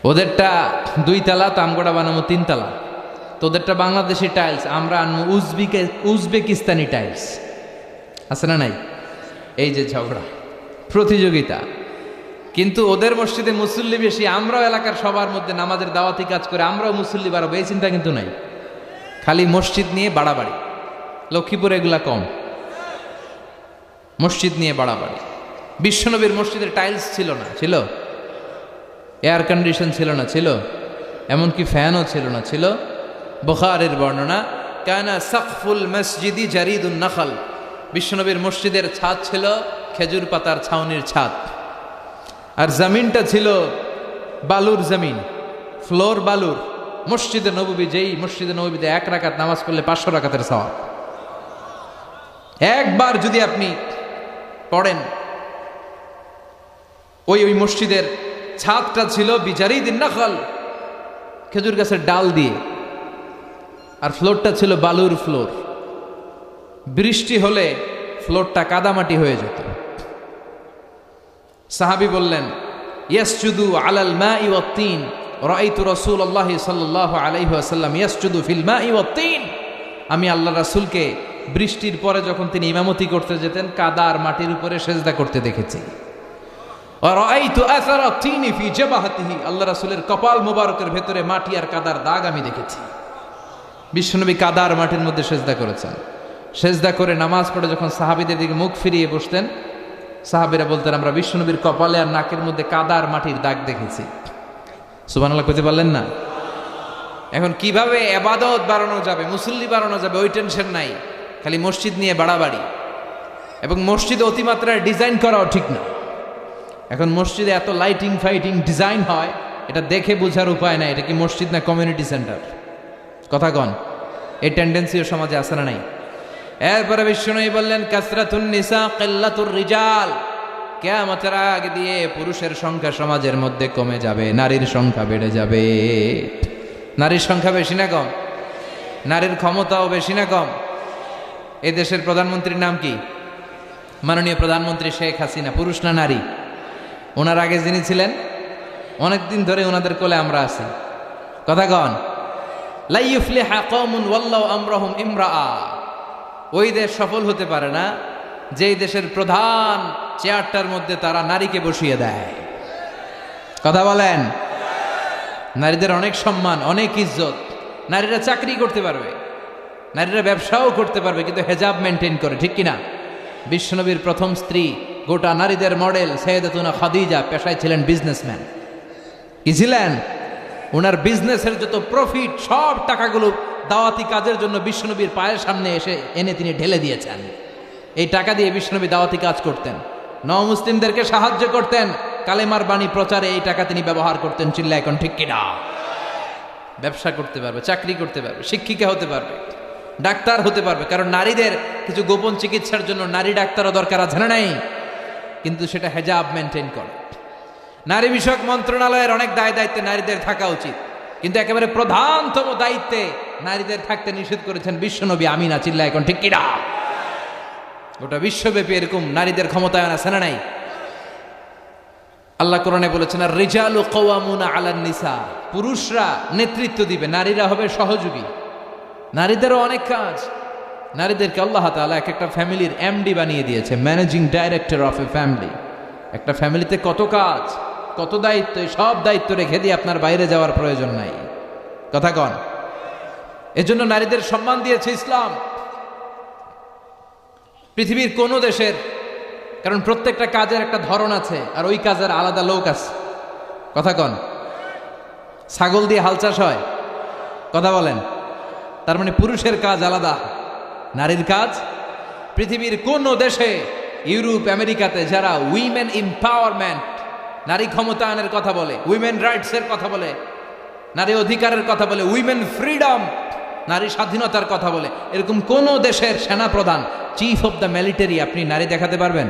[SPEAKER 1] ওদেরটা 2 তালা, তামগোড়া বানাবো 3 তালা। তোদেরটা বাংলাদেশি টাইলস, আমরা আনবো উজবেকিস্তানি টাইলস। আছে না নাই? এই যে ঝগড়া, প্রতিযোগিতা। কিন্তু ওদের মসজিদে মুসল্লি বেশি, আমরাও এলাকার সবার মধ্যে নামাজের দাওয়াতি কাজ করে আমরাও মুসল্লি বাড়াবো, এই চিন্তা কিন্তু নাই। খালি মসজিদ নিয়ে বাড়াবাড়ি। লক্ষ্মীপুরে এগুলা কম, মসজিদ নিয়ে বাড়াবাড়ি। বিশ্বনবীর মসজিদের টাইলস ছিল না, ছিল? এয়ার কন্ডিশন ছিল না, ছিল? এমনকি ফ্যানও ছিল না, ছিল? বুখারীর বর্ণনা, কানা সাকফুল মসজিদি জারিদুন নাখল, বিশ্বনবীর মসজিদের ছাদ ছিল খেজুর পাতার ছাউনির ছাদ, আর জমিনটা ছিল বালুর জমিন, ফ্লোর বালুর। মসজিদে নববী, যেই মসজিদে নববীতে 1 রাকাত নামাজ পড়লে 500 রাকাতের সওয়াব। একবার যদি আপনি পড়েন, ওই মসজিদের ছাদটা ছিল বিজারিদিন নাখল, খেজুর গাছের ডাল দিয়ে, আর ফ্লোরটা ছিল বালুর ফ্লোর। বৃষ্টি হলে ফ্লোরটা কাদামাটি হয়ে যেত। সাহাবী বললেন, ইয়াসজুদু আলাল মাই ওয়াত তিন, রাআইতু রাসূলুল্লাহ সাল্লাল্লাহু আলাইহি ওয়াসাল্লাম ইয়াসজুদু ফিল মাই ওয়াত তিন। আমি আল্লাহ রাসূলকে বৃষ্টির পরে যখন তিনি ইমামতি করতে যেতেন, কাদা আর মাটির উপরে সেজদা করতে দেখেছি। ওয়া রাআইতু আসারা তিনি ফি জাবাহাতিহি, আল্লাহ রাসূলের কপাল মোবারকের ভেতরে মাটি আর কাদার দাগ আমি দেখেছি। বিশ্বনবী কাদা আর মাটির মধ্যে সেজদা করেছেন। সেজদা করে নামাজ পড়ে যখন সাহাবীদের দিকে মুখ ফিরিয়ে বসতেন, সাহাবীরা বলতেন, আমরা বিশ্বনবীর কপালে আর নাকের মধ্যে কাদা আর মাটির দাগ দেখেছি। সুবহানাল্লাহ কইতে পারলেন না? এখন কিভাবে ইবাদত বাড়ানো যাবে, মুসল্লি বাড়ানো যাবে, ওই টেনশন নাই, খালি মসজিদ নিয়ে বাড়াবাড়ি। এবং মসজিদে অতিমাত্রায় ডিজাইন করাও ঠিক না। এখন মসজিদে এত লাইটিং ফাইটিং ডিজাইন হয়, এটা দেখে বোঝার উপায় নাই এটা কি মসজিদ না কমিউনিটি সেন্টার। কথা কন, এই টেন্ডেন্সিও সমাজে আছে না নাই? এরপরে বিশ্বনবী বললেন, কাসরাতুন নিসা কিল্লাতুর রিজাল, কিয়ামতের আগে দিয়ে পুরুষের সংখ্যা সমাজের মধ্যে কমে যাবে, নারীর সংখ্যা বেড়ে যাবে। নারীর সংখ্যা বেশি না কম? নারীর ক্ষমতাও বেশি না কম? এই দেশের প্রধানমন্ত্রীর নাম কি? মাননীয় প্রধানমন্ত্রী শেখ হাসিনা। পুরুষ না নারী? ওনার আগে যিনি ছিলেন, অনেকদিন ধরে ওনাদের কোলে আমরা আছি। কথা কন, লা ইউফলিহা কওমুন ওয়াল্লাহু আমরাহুম ইমরাআ, ওই দেশ সফল হতে পারে না যেই দেশের প্রধান চেয়ারটার মধ্যে তারা নারীকে বসিয়ে দেয়। কথা বলেন। নারীদের অনেক সম্মান, অনেক ইজ্জত। নারীরা চাকরি করতে পারবে, নারীরা ব্যবসাও করতে পারবে, কিন্তু হেজাব মেনটেন করে, ঠিক কিনা? বিশ্বনবীর প্রথম স্ত্রী, গোটা নারীদের মডেল সাইয়েদাতুনা খাদিজা, পেশায় ছিলেন বিজনেসম্যান। কি ছিলেন? ওনার বিজনেসের যত প্রফিট, সব টাকাগুলো দাওয়াতি কাজের জন্য বিশ্বনবীর পায়ের সামনে এনে তিনি ঢেলে দিয়েছেন। এই টাকা দিয়ে বিশ্বনবী দাওয়াতি কাজ করতেন, নও-মুসলিমদেরকে সাহায্য করতেন, কালেমার বাণী প্রচারে এই টাকা তিনি ব্যবহার করতেন। চিল্লা এখন ঠিক কিনা? ব্যবসা করতে পারবে, চাকরি করতে পারবে, শিক্ষিকা হতে পারবে, ডাক্তার হতে পারবে। কারণ নারীদের কিছু গোপন চিকিৎসার জন্য নারী ডাক্তারও দরকার আছে না নাই? কিন্তু সেটা হেজাব মেনটেন করে। নারী বিষয়ক মন্ত্রণালয়ের অনেক দায় দায়িত্বে নারীদের থাকা উচিত, কিন্তু একেবারে প্রধানতম দায়িত্বে নারীদের থাকতে নিষেধ করেছেন বিশ্বনবী। আমিনা চিল্লা এখন ঠিক কিনা? গোটা বিশ্বব্যাপী এরকম নারীদের ক্ষমতায়ন আছে না নাই? আল্লাহ কোরআনে বলেছেন, আর রিজালু কাওয়ামুনা আলান নিসা, পুরুষরা নেতৃত্ব দিবে, নারীরা হবে সহযোগী। নারীদেরও অনেক কাজ। নারীদেরকে আল্লাহ তাআলা এক একটা ফ্যামিলির এমডি বানিয়ে দিয়েছে, managing director of A family. একটা ফ্যামিলিতে কত কাজ, কত দায়িত্ব, সব দায়িত্ব রেখে দিয়ে আপনার বাইরে যাওয়ার প্রয়োজন নাই। কথা কন। এজন্য নারীদের সম্মান দিয়েছে ইসলাম পৃথিবীর কোন দেশের। কারণ প্রত্যেকটা কাজের একটা ধরন আছে, আর ওই কাজের আলাদা লোক আছে। কথা কন। ছাগল দিয়ে হাল চাষ হয়, কথা বলেন। তার মানে পুরুষের কাজ আলাদা, নারীর কাজ। পৃথিবীর কোন দেশে, ইউরোপ আমেরিকাতে যারা উইমেন এম্পাওয়ারমেন্ট, নারী ক্ষমতায়নের কথা বলে, উইমেন রাইটসের কথা বলে, নারী অধিকারের কথা বলে, উইমেন ফ্রিডম, নারী স্বাধীনতার কথা বলে, এরকম কোন দেশের সেনাপ্রধান, চিফ অফ দ্য মিলিটারি আপনি নারী দেখাতে পারবেন?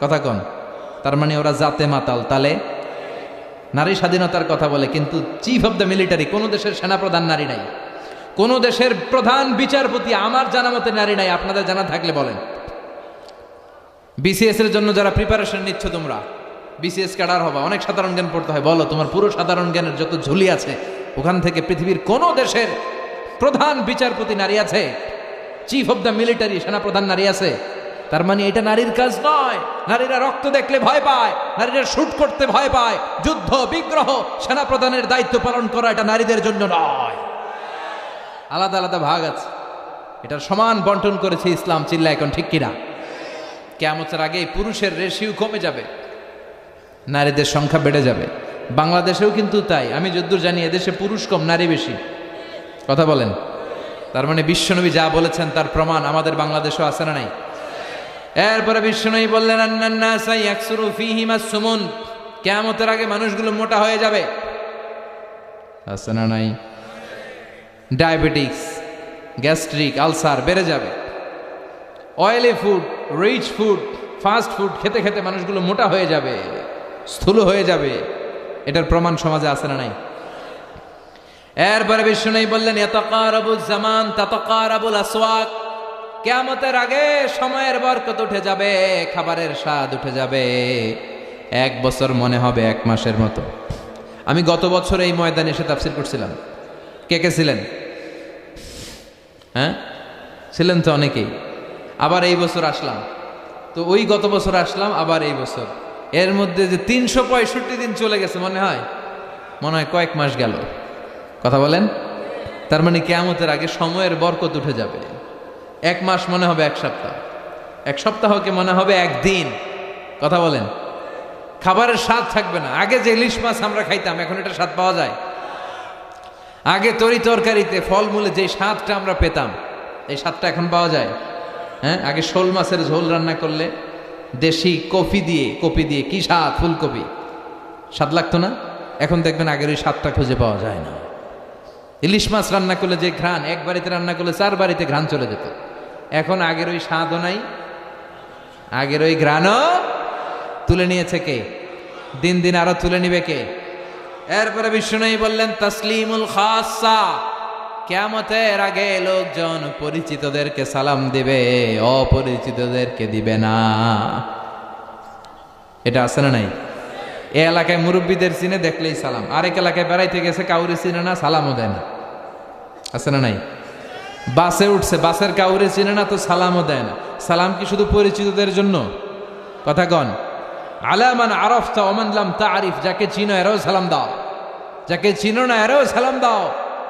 [SPEAKER 1] কথা কন। তার মানে ওরা জাতে মাতাল। তালে নারী স্বাধীনতার কথা বলে, কিন্তু চিফ অফ দ্য মিলিটারি, কোন দেশের সেনাপ্রধান নারী নাই। কোন দেশের প্রধান বিচারপতি আমার জানা মতে নারী নাই। আপনাদের জানা থাকলে বলেন। বিসিএস এর জন্য যারা প্রিপারেশন নিচ্ছ তোমরা, বিসিএস ক্যাডার হবা, অনেক সাধারণ জ্ঞান পড়তে হয়। বলো তোমার পুরো সাধারণ জ্ঞানের যত ঝুলি আছে ওখান থেকে পৃথিবীর কোন দেশের প্রধান বিচারপতি নারী আছে? চিফ অব দ্য মিলিটারি সেনাপ্রধান নারী আছে? তার মানে এটা নারীর কাজ নয়। নারীরা রক্ত দেখলে ভয় পায়, নারীরা শুট করতে ভয় পায়। যুদ্ধ বিগ্রহ সেনাপ্রধানের দায়িত্ব পালন করা এটা নারীদের জন্য নয়। আলাদা আলাদা ভাগ আছে, এটার সমান বন্টন করেছে ইসলাম। চিল্লা এখন ঠিক কিনা? কিয়ামতের আগে পুরুষের রেশিও কমে যাবে, নারীদের সংখ্যা বেড়ে যাবে। বাংলাদেশেও কিন্তু তাই। আমি যদ্দূর জানি এদেশে পুরুষ কম নারী বেশি। কথা বলেন। তার মানে বিশ্বনবী যা বলেছেন তার প্রমাণ আমাদের বাংলাদেশেও আছে না নাই? এরপরে বিশ্বনবী বললেন আন্নান্নাসা ইয়াকসুরু ফীহিম আস-সুমুন, কিয়ামতের আগে মানুষগুলো মোটা হয়ে যাবে। আছে না নাই? ডায়াবেটিস, গ্যাস্ট্রিক, আলসার বেড়ে যাবে। Oily food, rich food, fast food খেতে খেতে মানুষগুলো মোটা হয়ে যাবে, স্থূল হয়ে যাবে। এটার প্রমাণ সমাজে আছে না নাই? এরপরে বিশ্বনবী বললেন ইয়াতাকারাবুজ জামান তাতাকারাবুল আসওয়াক, কিয়ামতের আগে সময়ের বরকত উঠে যাবে, খাবারের স্বাদ উঠে যাবে। 1 বছর মনে হবে 1 মাসের মতো। আমি গত বছর এই ময়দানে এসে তাফসীর করছিলাম। কে কে ছিলেন? হ্যাঁ ছিলেন তো অনেকেই। আবার এই বছর আসলাম, তো ওই গত বছর আসলাম, আবার এই বছর। এর মধ্যে যে 365 দিন চলে গেছে মনে হয় কয়েক মাস গেল। কথা বলেন। তার মানে কিয়ামতের আগে সময়ের বরকত উঠে যাবে। 1 মাস মনে হবে 1 সপ্তাহ, 1 সপ্তাহকে মনে হবে 1 দিন। কথা বলেন। খাবারের স্বাদ থাকবে না। আগে যে ইলিশ মাছ আমরা খাইতাম এখন এটা স্বাদ পাওয়া যায়? আগে তরি তরকারিতে ফলমূলে যে স্বাদটা আমরা পেতাম এই স্বাদটা এখন পাওয়া যায়? হ্যাঁ, আগে শোল মাছের ঝোল রান্না করলে দেশি কপি দিয়ে কি স্বাদ, ফুলকপি, স্বাদ লাগতো না? এখন দেখবেন আগের ওই স্বাদটা খুঁজে পাওয়া যায় না। ইলিশ মাছ রান্না করলে যে ঘ্রাণ, 1 বাড়িতে রান্না করলে 4 বাড়িতে ঘ্রাণ চলে যেত। এখন আগের ওই স্বাদও নাই, আগের ওই ঘ্রাণও তুলে নিয়েছে কে? দিন দিন আরো তুলে নিবে কে? এরপরে বিশ্বনবী বললেন তাসলিমুল খাসা, কিয়ামতের আগে লোকজন পরিচিতদেরকে সালাম দিবে, অপরিচিতদেরকে দিবে না। এটা আছে না নাই? এই এলাকায় মুরব্বীদের চিনে দেখলেই সালাম, আরেক এলাকায় বেড়াইতে গেছে কাউরে চিনে না, সালামও দেয় না। আছে না নাই? বাসে উঠছে, বাসের কাউরে চিনে না তো সালামও দেয় না। সালাম কি শুধু পরিচিতদের জন্য? কথা কন। আলামান আরাফতা ওমান লাম তারিফ, যাকে চিনো এরাও সালাম দাও, যাকে চিনো না এরাও সালাম দাও।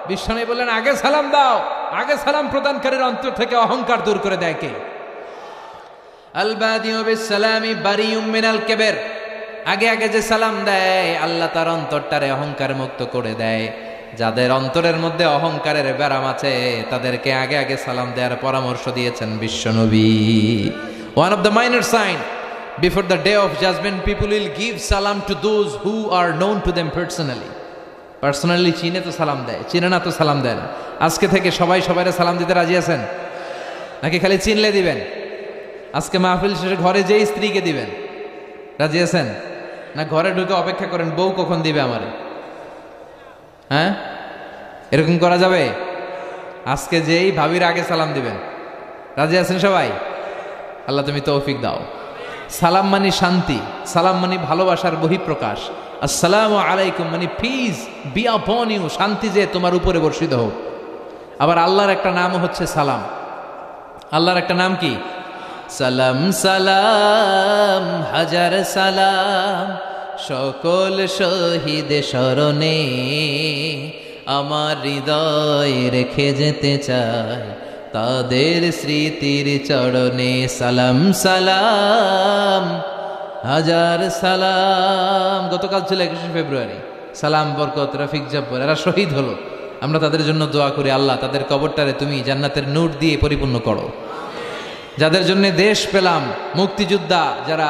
[SPEAKER 1] বিশ্বনবী বললেন আগে সালাম দাও। আগে সালাম প্রদানকারীর অন্তর থেকে অহংকার দূর করে দেয় কে? আল বাদিউ বিস সালামি বারিউম মিনাল কিবর, আগে আগে যে সালাম দেয় আল্লাহ তার অন্তরটারে অহংকার মুক্ত করে দেয়। যাদের অন্তরের মধ্যে অহংকারের ব্যারাম আছে তাদেরকে আগে আগে সালাম দেওয়ার পরামর্শ দিয়েছেন বিশ্বনবী। One of the minor sign before the day of judgment, people will give সালাম to those who are known to them personally. Personally চিনে তো সালাম দেয়, চিনে না তো সালাম দেয় না। আজকে থেকে সবাই সবাইরে সালাম দিতে রাজি আছেন নাকি খালি চিনলে দিবেন? আজকে মাহফিল শেষে ঘরে যেই স্ত্রীকে দিবেন, রাজি আছেন? না ঘরে ঢুকে অপেক্ষা করেন বউ কখন দিবে আমারে? হ্যাঁ, এরকম করা যাবে? আজকে যেই ভাবির আগে সালাম দিবেন, রাজি আছেন সবাই? আল্লাহ তুমি তৌফিক দাও। সালাম মানে শান্তি, সালাম মানে ভালোবাসার বহিঃপ্রকাশ। আসসালামু আলাইকুম মানে পিস বি আপন ইউ, শান্তি যে তোমার উপরে বর্ষিত হোক। আবার আল্লাহর একটা নাম হচ্ছে সালাম। আল্লাহর একটা নাম কি? সালাম সালাম হাজার সালাম, সকল শহীদ স্মরণে আমার হৃদয় রেখে যেতে চাই তাদের স্মৃতির চরণে। সালাম সালাম হাজার সালাম। গতকাল ছিল 21শে ফেব্রুয়ারি। সালাম, বরকত, রফিক, জব্বর এরা শহীদ হলো। আমরা তাদের জন্য দোয়া করি আল্লাহ তাদের কবরটারে তুমি জান্নাতের নূর দিয়ে পরিপূর্ণ করো। যাদের জন্য দেশ পেলাম, মুক্তিযোদ্ধা যারা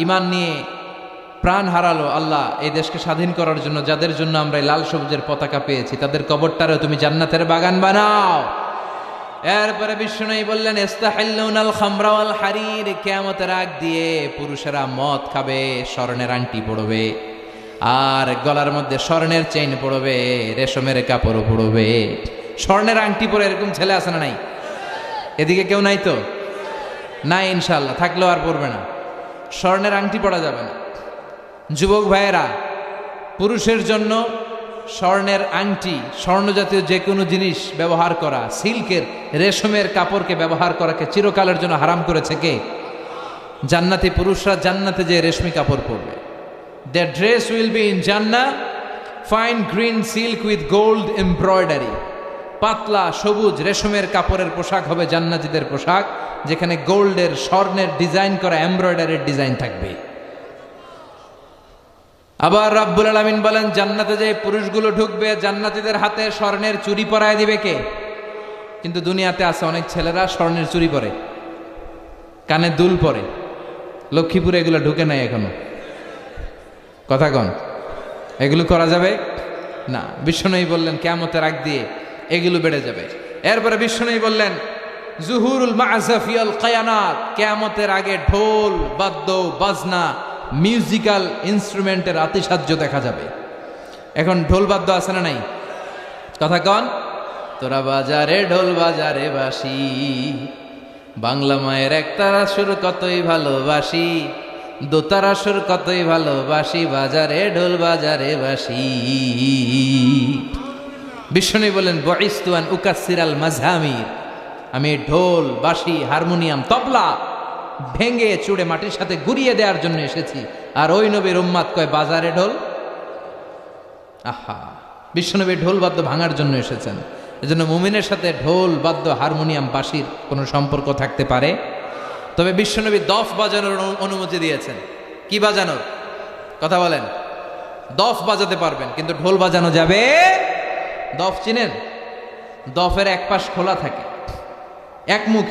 [SPEAKER 1] ঈমান নিয়ে প্রাণ হারালো, আল্লাহ এই দেশকে স্বাধীন করার জন্য যাদের জন্য আমরা এই লাল সবুজের পতাকা পেয়েছি তাদের কবরটারে তুমি জান্নাতের বাগান বানাও। এরপরে বিশ্বনবী বললেন ইস্তাহিল্লুনাল খামরা ওয়াল হারির, কিয়ামতের আগ দিয়ে পুরুষেরা মদ খাবে, স্বর্ণের আংটি পরবে, আর গলার মধ্যে স্বর্ণের চেইন পরবে, রেশমের কাপড় পরবে। স্বর্ণের আংটি পরে এরকম ছেলে আছে না নাই? এদিকে কেউ নাই তো? নাই ইনশাআল্লাহ, থাকলেও আর পরবে না। স্বর্ণের আংটি পরা যাবে না। যুবক ভাইয়েরা, পুরুষের জন্য স্বর্ণের আংটি, স্বর্ণ জাতীয় যে কোনো জিনিস ব্যবহার করা, সিল্কের রেশমের কাপড়কে ব্যবহার করাকে চিরকালের জন্য হারাম করেছে কে? জান্নাতি পুরুষরা জান্নাতে যে রেশমি কাপড় পরবে। Their dress will be in Jannah, fine green silk with gold embroidery. পাতলা সবুজ রেশমের কাপড়ের পোশাক হবে জান্নাতীদের পোশাক, যেখানে গোল্ডের স্বর্ণের ডিজাইন করা এমব্রয়ডারির ডিজাইন থাকবে। আবার রাব্বুল আলামিন বলেন, জান্নাতে যে পুরুষগুলো ঢুকবে জান্নাতীদের হাতে স্বর্ণের চুড়ি পরায় দিবে কে? কিন্তু দুনিয়াতে আছে অনেক ছেলেরা স্বর্ণের চুড়ি পরে, কানে দুল পরে। লক্ষ্মীপুরে এগুলো ঢুকে নাই এখনো। কথা কন, এগুলো করা যাবে না। বিশ্বনবী বললেন কিয়ামতের আগ দিয়ে এগুলো বেড়ে যাবে। এরপরে বিশ্বনবী বললেন জুহুরুল মা'জাফিয়াল কায়ানাত, কিয়ামতের আগে ঢোল বাদ্য বাজনা মিউজিক্যাল ইনস্ট্রুমেন্টের আতিশায্য দেখা যাবে। এখন ঢোল বাদ্য আছে না নাই? কথা কন। তোরা বাজারে ঢোল বাজারে বাসি, বাংলা মায়ের একতারা সুর কতই ভালোবাসি, দোতারা সুর কতই ভালোবাসি, বাজারে ঢোল বাজারে বাসি। বিশ্বনবী বলেন বুইসতু আন উকাসসিরাল মাযহামির, আমি ঢোল বাঁশি হারমোনিয়াম তবলা ভেঙে চুড়ে মাটির সাথে গুড়িয়ে দেওয়ার জন্য এসেছি। আর ওই নবীর উম্মাত কয় বাজারে ঢোল। আহা, বিশ্বনবী ঢোল বাদ্য ভাঙার জন্য এসেছেন। এজন্য মুমিনের সাথে ঢোল বাদ্য হারমোনিয়াম বাঁশির কোনো সম্পর্ক থাকতে পারে? তবে বিশ্বনবী দফ বাজানোর অনুমতি দিয়েছেন। কি বাজানোর কথা বলেন? দফ বাজাতে পারবেন, কিন্তু ঢোল বাজানো যাবে। দফ চিনেন? দফের এক পাশ খোলা থাকে, এক মুখ,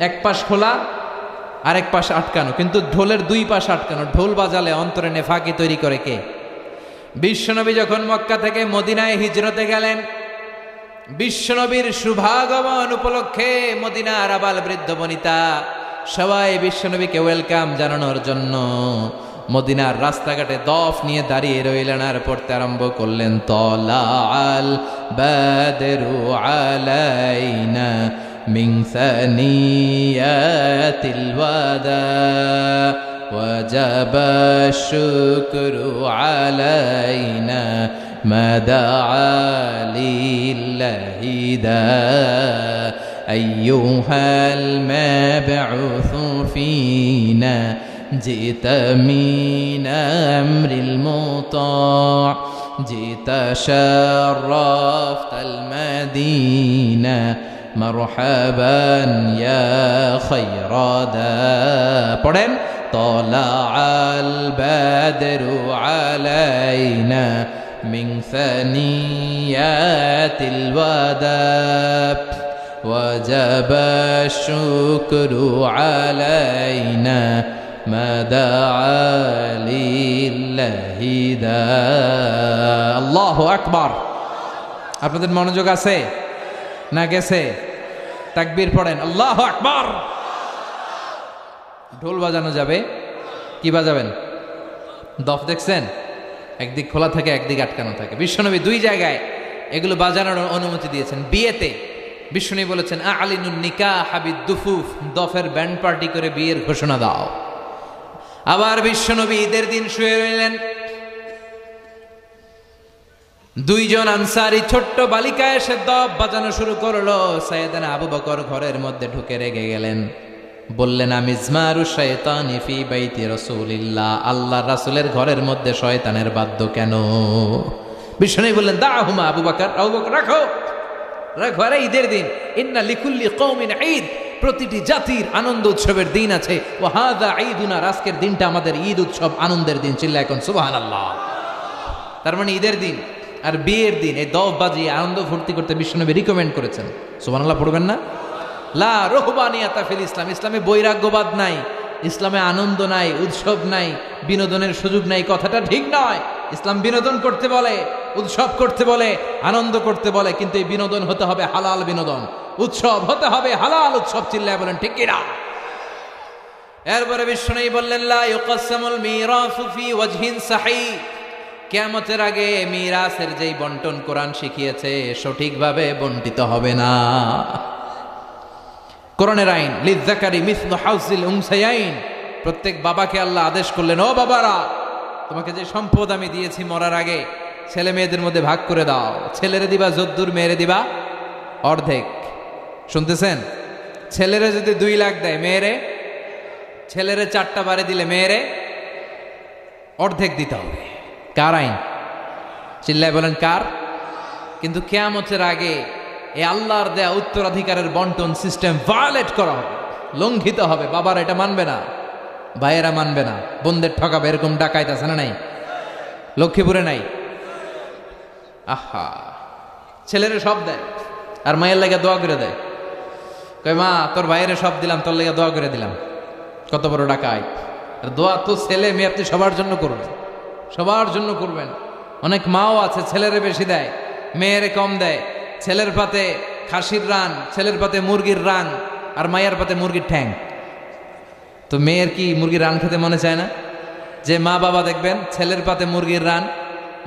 [SPEAKER 1] এক পাশ খোলা আর এক পাশ আটকানো, কিন্তু ঢোলের দুই পাশ আটকানো। ঢোল বাজালে অন্তরে নেফাকি তৈরি করে কে? বিশ্বনবী যখন মক্কা থেকে মদিনায় হিজরতে গেলেন, বিশ্বনবীর শুভাগমন উপলক্ষে মদিনার আবাল বৃদ্ধ বনিতা সবাই বিশ্বনবীকে ওয়েলকাম জানানোর জন্য মদিনার রাস্তাঘাটে দফ নিয়ে দাঁড়িয়ে রইলেন আর পড়তে আরম্ভ করলেন তলাআল বাদরু আলাইনা মিন সানিয়াতিল ওয়াদা ওয়াজাবা শুকরু আলাইনা মাদাআ লিল্লাহি দা আইয়ুহাল মাবউসু ফিনা জিত মিন আমরিল মুতা' জিত শাররাফতাল মাদিনা মারহাবান ইয়া খায়রাদা। পড়েন তলাআল বাদরু আলাইনা মিন সানিয়াতিল ওয়াদা ওয়াজাবা শুকরু আলাইনা মাদাআ লিল্লাহি দা। আল্লাহু আকবার। আপনাদের মনোযোগ আছে না গেছে? তাকবীর পড়েন, আল্লাহু আকবার। ঢোল বাজানো যাবে। কি বাজাবেন? দফ দেখছেন? একদিক খোলা থাকে, একদিক আটকানো থাকে। বিশ্বনবী দুই জায়গায় এগুলো বাজানোর অনুমতি দিয়েছেন। বিয়েতে বিশ্বনবী বলেছেন আলিনুন নিকাহ বিদ্দুফুফ, দফের ব্যান্ড পার্টি করে বিয়ের ঘোষণা দাও। আবার বিশ্বনবী ঈদের দিন শুয়ে রইলেন, দুইজন আনসারী ছোট্ট বালিকা এসে দফ বাজানো শুরু করলো। সাইয়েদনা আবু বকর ঘরের মধ্যে ঢুকে রেগে গেলেন, বললেন আমিজমারু শাইতানি ফি বাইতি রাসূলিল্লাহ, আল্লাহর রাসূলের ঘরের মধ্যে শয়তানের বাদ্য কেন? বিশ্বনবী বললেন দাহুমা আবু বকর, আবু বকর রাখো রাখো, আরে ঈদের দিন। ইন্না লিকুল্লি কওমিন ঈদ, প্রতিটি জাতির আনন্দ উৎসবের দিন আছে। ওয়া হাযা ঈদুনা, আজকের দিনটা আমাদের ঈদ উৎসব আনন্দের দিন। চিল্লা এখন সুবহানাল্লাহ। তার মানে ঈদের দিন আর বিয়ের দিন এই দফ বাজিয়ে আনন্দ ফুর্তি করতে বিশ্বনবী রিকমেন্ড করেছেন। সুবহানাল্লাহ পড়বেন না? লা রুহবানিয়াতা ফিল ইসলাম, ইসলামে বৈরাগ্যবাদ নাই, ইসলামে আনন্দ নাই, উৎসব নাই, বিনোদনের সুযোগ নাই। কথাটা ঠিক নয়। ইসলাম বিনোদন করতে বলে, উৎসব করতে বলে, আনন্দ করতে বলে, কিন্তু এই বিনোদন হতে হবে হালাল বিনোদন, উৎসব হতে হবে হালাল উৎসব। চিল্লায় বলেন ঠিক কিনা? এরপরে বিশ্বনবী বললেন লা ইউকাসসামুল মিরাসু ফি ওয়াজহিন সাহিহ, কিয়ামতের আগে মিরাসের যেই বন্টন কোরআন শিখিয়েছে সঠিকভাবে বন্টিত হবে না। কোরআনের আইন লিযযাকারি মিসলু হাউজিল উনসায়াইন, প্রত্যেক বাবাকে আল্লাহ আদেশ করলেন ও বাবারা তোমাকে যে সম্পদ আমি দিয়েছি মরার আগে ছেলে মেয়েদের মধ্যে ভাগ করে দাও। ছেলেরে দিবা যদ্দুর, মেয়েরে দিবা অর্ধেক। শুনতেছেন? ছেলেরে যদি 2 লাখ দেয়, মেয়েরে, ছেলেরে 4টা বাড়ি দিলে মেয়েরে অর্ধেক দিতে হবে। কার আইন? চিল্লায় বলেন কার? কিন্তু কিয়ামতের আগে এই আল্লাহর দেয়া উত্তরাধিকারের বন্টন সিস্টেম ভায়োলেট করা হবে, লঙ্ঘিত হবে। বাবারা এটা মানবে না, ভাইয়েরা মানবে না, বোনদের ঠকাবে। এরকম ডাকাইত আছে না নাই? লক্ষ্মীপুরে নাই? আহা, ছেলেরে সব দেয় আর মায়ের লাগে দোয়া করে দেয়। কই মা, তোর ভাইয়েরে সব দিলাম, তোর লেগে দোয়া করে দিলাম। কত বড় ডাকাইত! আর দোয়া তো ছেলে মেয়ে আপনি সবার জন্য করবেন, সবার জন্য করবেন। অনেক মাও আছে ছেলেরে বেশি দেয়, মেয়েরে কম দেয়। ছেলের পাতে খাসির রান, ছেলের পাতে মুরগির রান, আর মায়ের পাতে মুরগির ঠ্যাং। তো মেয়ের কি মুরগির রান খেতে মনে চায় না? যে মা বাবা দেখবেন ছেলের পাতে মুরগির রান,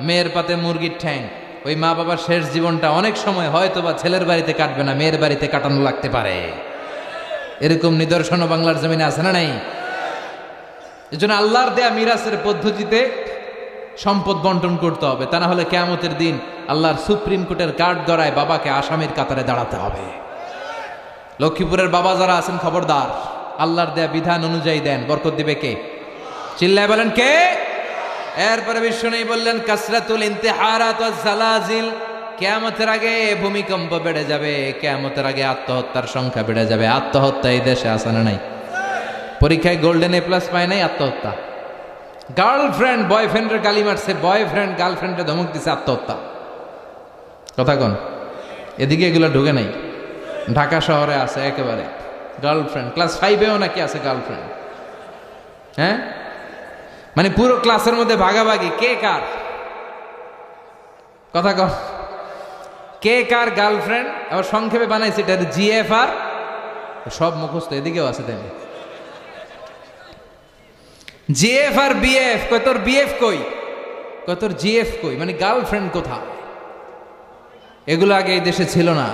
[SPEAKER 1] মেয়ের পাতে মুরগির ঠ্যাং, ওই মা বাবার শেষ জীবনটা অনেক সময় হয়তো বা ছেলের বাড়িতে কাটবে না, মেয়ের বাড়িতে কাটানো লাগতে পারে। এরকম নিদর্শনও বাংলার জমিনে আছে না নাই? এজন্য আল্লাহর দেয়া মিরাসের পদ্ধতিতে সম্পদ বন্টন করতে হবে, তা না হলে কিয়ামতের দিন আল্লাহর সুপ্রিম কোর্টের কাঠ গড়ায় বাবাকে আসামির কাতারে দাঁড়াতে হবে। লক্ষ্মীপুরের বাবা যারা আছেন খবরদার, আল্লাহর দেয়া বিধান অনুযায়ী দেন, বরকত দিবে কে? চিল্লায় বলেন কে? এরপরে বিশ্বনবী বললেন কাসরাতুল ইন্তিহারাত ওয়াজ জালাজিল, কিয়ামতের আগে ভূমিকম্প বেড়ে যাবে, কিয়ামতের আগে আত্মহত্যার সংখ্যা বেড়ে যাবে। আত্মহত্যা এই দেশে আছে না নাই? পরীক্ষায় গোল্ডেন A+ পায় নাই, আত্মহত্যা। গার্লফ্রেন্ড বয়ফ্রেন্ডের গালি মারছে, বয়ফ্রেন্ড গার্লফ্রেন্ডে ধমক দিছে, আত্মহত্যা। কথা কন, এদিকে এগুলো ঢুকে নাই। ঢাকা শহরে আছে একেবারে গার্লফ্রেন্ড, ক্লাস 5-এও নাকি আছে গার্লফ্রেন্ড। হ্যাঁ, মানে পুরো ক্লাসের মধ্যে ভাগাভাগি, কে কার। কথা কন, কে কার গার্লফ্রেন্ড। আবার সংক্ষেপে বানাইছে এটা GFR, সব মুখস্থ। এদিকেও আছে তাই GF আর BF। কই তোর BF কই? কই তোর GF কই? মানে গার্লফ্রেন্ড কোথায়? এগুলো আগে এই দেশে ছিল না।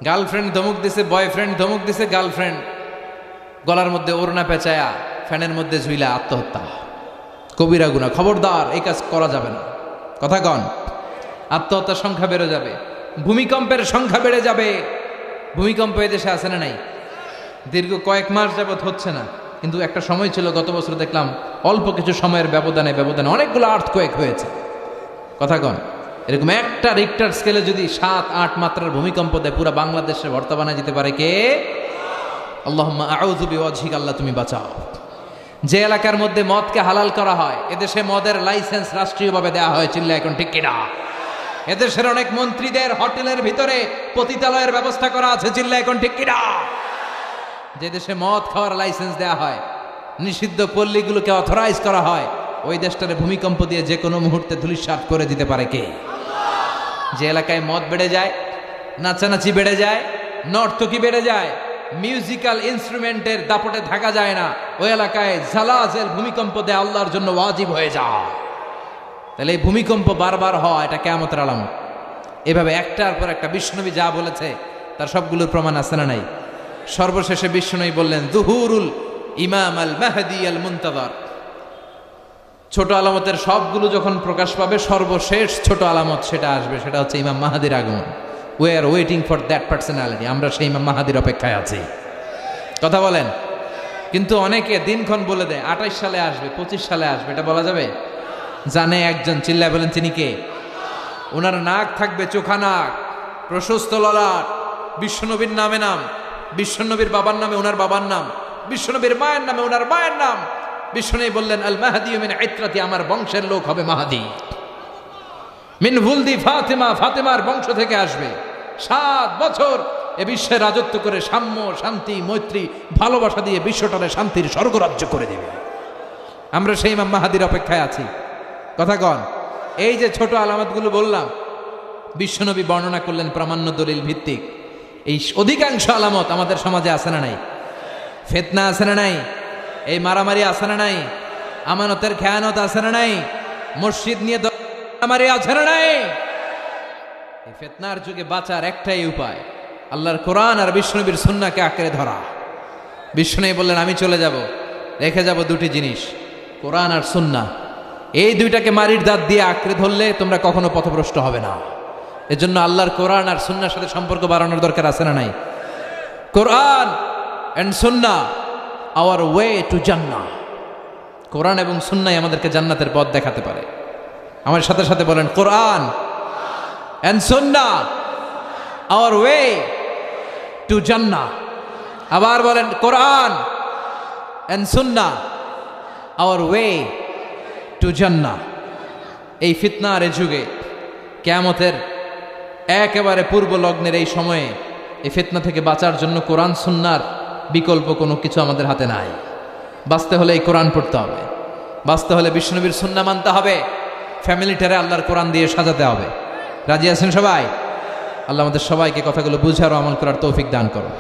[SPEAKER 1] গার্লফ্রেন্ড ধমক দিছে, বয়ফ্রেন্ড ধমক দিছে, গার্লফ্রেন্ড গলার মধ্যে ওড়না পেঁচায়া ফ্যানের মধ্যে ঝুইলা আত্মহত্যা। কবিরা গুনাহ, খবরদার, এই কাজ করা যাবে না। কথা কন, আত্মহত্যার সংখ্যা বেড়ে যাবে, ভূমিকম্পের সংখ্যা বেড়ে যাবে। ভূমিকম্প এই দেশে আছে না নাই? দীর্ঘ কয়েক মাস যাবৎ হচ্ছে না, কিন্তু একটা সময় ছিল গত বছর দেখলাম অল্প কিছু সময়ের ব্যবধানে অনেকগুলো আর্থকোয়েক হয়েছে। কথা কন, এরকম একটা রিক্টার স্কেলে যদি 7-8 মাত্রার ভূমিকম্প দেয়, পুরো বাংলাদেশে ভর্তা বানায় যেতে পারে কে? আল্লাহুম্মা আউযু বিওয়াজহিকা, আল্লাহ তুমি বাঁচাও। যে এলাকার মধ্যে মদকে হালাল করা হয়, এদেশে মদের লাইসেন্স রাষ্ট্রীয়ভাবে দেওয়া হয়। চিল্লা এখন ঠিক কিনা? এদেশের অনেক মন্ত্রীদের হোটেলের ভিতরে পতিতালয়ের ব্যবস্থা করা আছে। চিল্লা এখন ঠিক কিনা? যে দেশে মদ খাওয়ার লাইসেন্স দেওয়া হয়, নিষিদ্ধ পল্লীগুলোকে অথরাইজ করা হয়, ওই দেশটারে ভূমিকম্প দিয়ে যে কোনো মুহূর্তে ধূলিসাৎ করে দিতে পারে কে? যে এলাকায় মদ বেড়ে যায়, নাচানাচি বেড়ে যায়, নর্তকী বেড়ে যায়, মিউজিক্যাল ইনস্ট্রুমেন্টের দাপটে থাকা যায় না, ওই এলাকায় জালাজেল ভূমিকম্প দেয়া আল্লাহর জন্য ওয়াজিব হয়ে যায়। তাহলে এই ভূমিকম্প বারবার হওয়া এটা কিয়ামতের আলামত। এভাবে একটার পর একটা বিশ্বনবী যা বলেছে তার সবগুলোর প্রমাণ আছে না নাই? সর্বশেষে বিশ্বনবী বললেন যুহুরুল ইমাম আল মাহদি আল মুনতাযার। ছোট আলামতের সবগুলো যখন প্রকাশ পাবে, সর্বশেষ ছোট আলামত সেটা আসবে, সেটা হচ্ছে ইমাম মাহাদির আগমন। We are waiting for that personality. আমরা সেই ইমাম মাহাদির অপেক্ষায় আছি। কথা বলেন। কিন্তু অনেকে দিনক্ষণ বলে দেয় 28 সালে আসবে, 25 সালে আসবে, এটা বলা যাবে? জানে একজন, চিল্লায় বলেন তিনি কে? ওনার নাক থাকবে চোখা নাক, প্রশস্ত ললাট, বিশ্বনবীর নামে নাম, বিশ্বনবীর বাবার নামে ওনার বাবার নাম, বিশ্বনবীর মায়ের নামে ওনার মায়ের নাম। বিশ্বনবী বললেন আল মাহদি মিন ইত্রাতি, আমার বংশের লোক হবে মাহদি। মিন ওয়ালদি ফাতেমা, ফাতেমার বংশ থেকে আসবে। 7 বছর এ বিশ্বে রাজত্ব করে সাম্য, শান্তি, মৈত্রী, ভালোবাসা দিয়ে বিশ্বটারে শান্তির স্বর্গরাজ্য করে দেবে। আমরা সেই ইমাম মাহাদির অপেক্ষায় আছি। কথা কন। এই যে ছোট আলামতগুলো বললাম, বিশ্বনবী বর্ণনা করলেন প্রামাণ্য দলিল ভিত্তিক। এই অধিকাংশ আলামত আমাদের সমাজে আছে না নাই? ফিতনা আছে না নাই? এই মারামারি আছে না নাই? আমানতের খেয়ানত আছে না নাই? মসজিদ নিয়ে মারামারি আছে না নাই? এই ফিতনার যুগে বাঁচার একটাই উপায়, আল্লাহর কোরআন আর বিশ্বনবীর সুন্নাহকে আঁকড়ে ধরা। বিশ্বনবী বললেন আমি চলে যাব, রেখে যাব 2টি জিনিস, কোরআন আর সুন্নাহ। এই দুইটাকে মারির দাঁত দিয়ে আঁকড়ে ধরলে তোমরা কখনো পথভ্রষ্ট হবে না। এজন্য আল্লাহর কোরআন আর সুন্নাহর সাথে সম্পর্ক বাড়ানোর দরকার আছে না নাই? কোরআন and Sunnah hour way to জান্নাহ। কোরআন এবং সুন্নাহ আমাদেরকে জান্নাতের পথ দেখাতে পারে। আমার সাথে সাথে বলেন, কোরআন and Sunnah hour way to জান্নাহ। আবার বলেন, কোরআন and Sunnah hour way to জান্নাহ। এই ফিতনার এই যুগে, কিয়ামতের একেবারে পূর্ব লগ্নের এই সময়ে এই ফিতনা থেকে বাঁচার জন্য কোরআন সুন্নাহর বিকল্প কোনো কিছু আমাদের হাতে নাই। বাঁচতে হলে এই কোরআন পড়তে হবে, বাঁচতে হলে বিশ্বনবীর সুন্নাহ মানতে হবে, ফ্যামিলিটারে আল্লাহর কোরআন দিয়ে সাজাতে হবে। রাজি আছেন সবাই? আল্লাহ আমাদের সবাইকে কথাগুলো বুঝার ও আমল করার তৌফিক দান করো।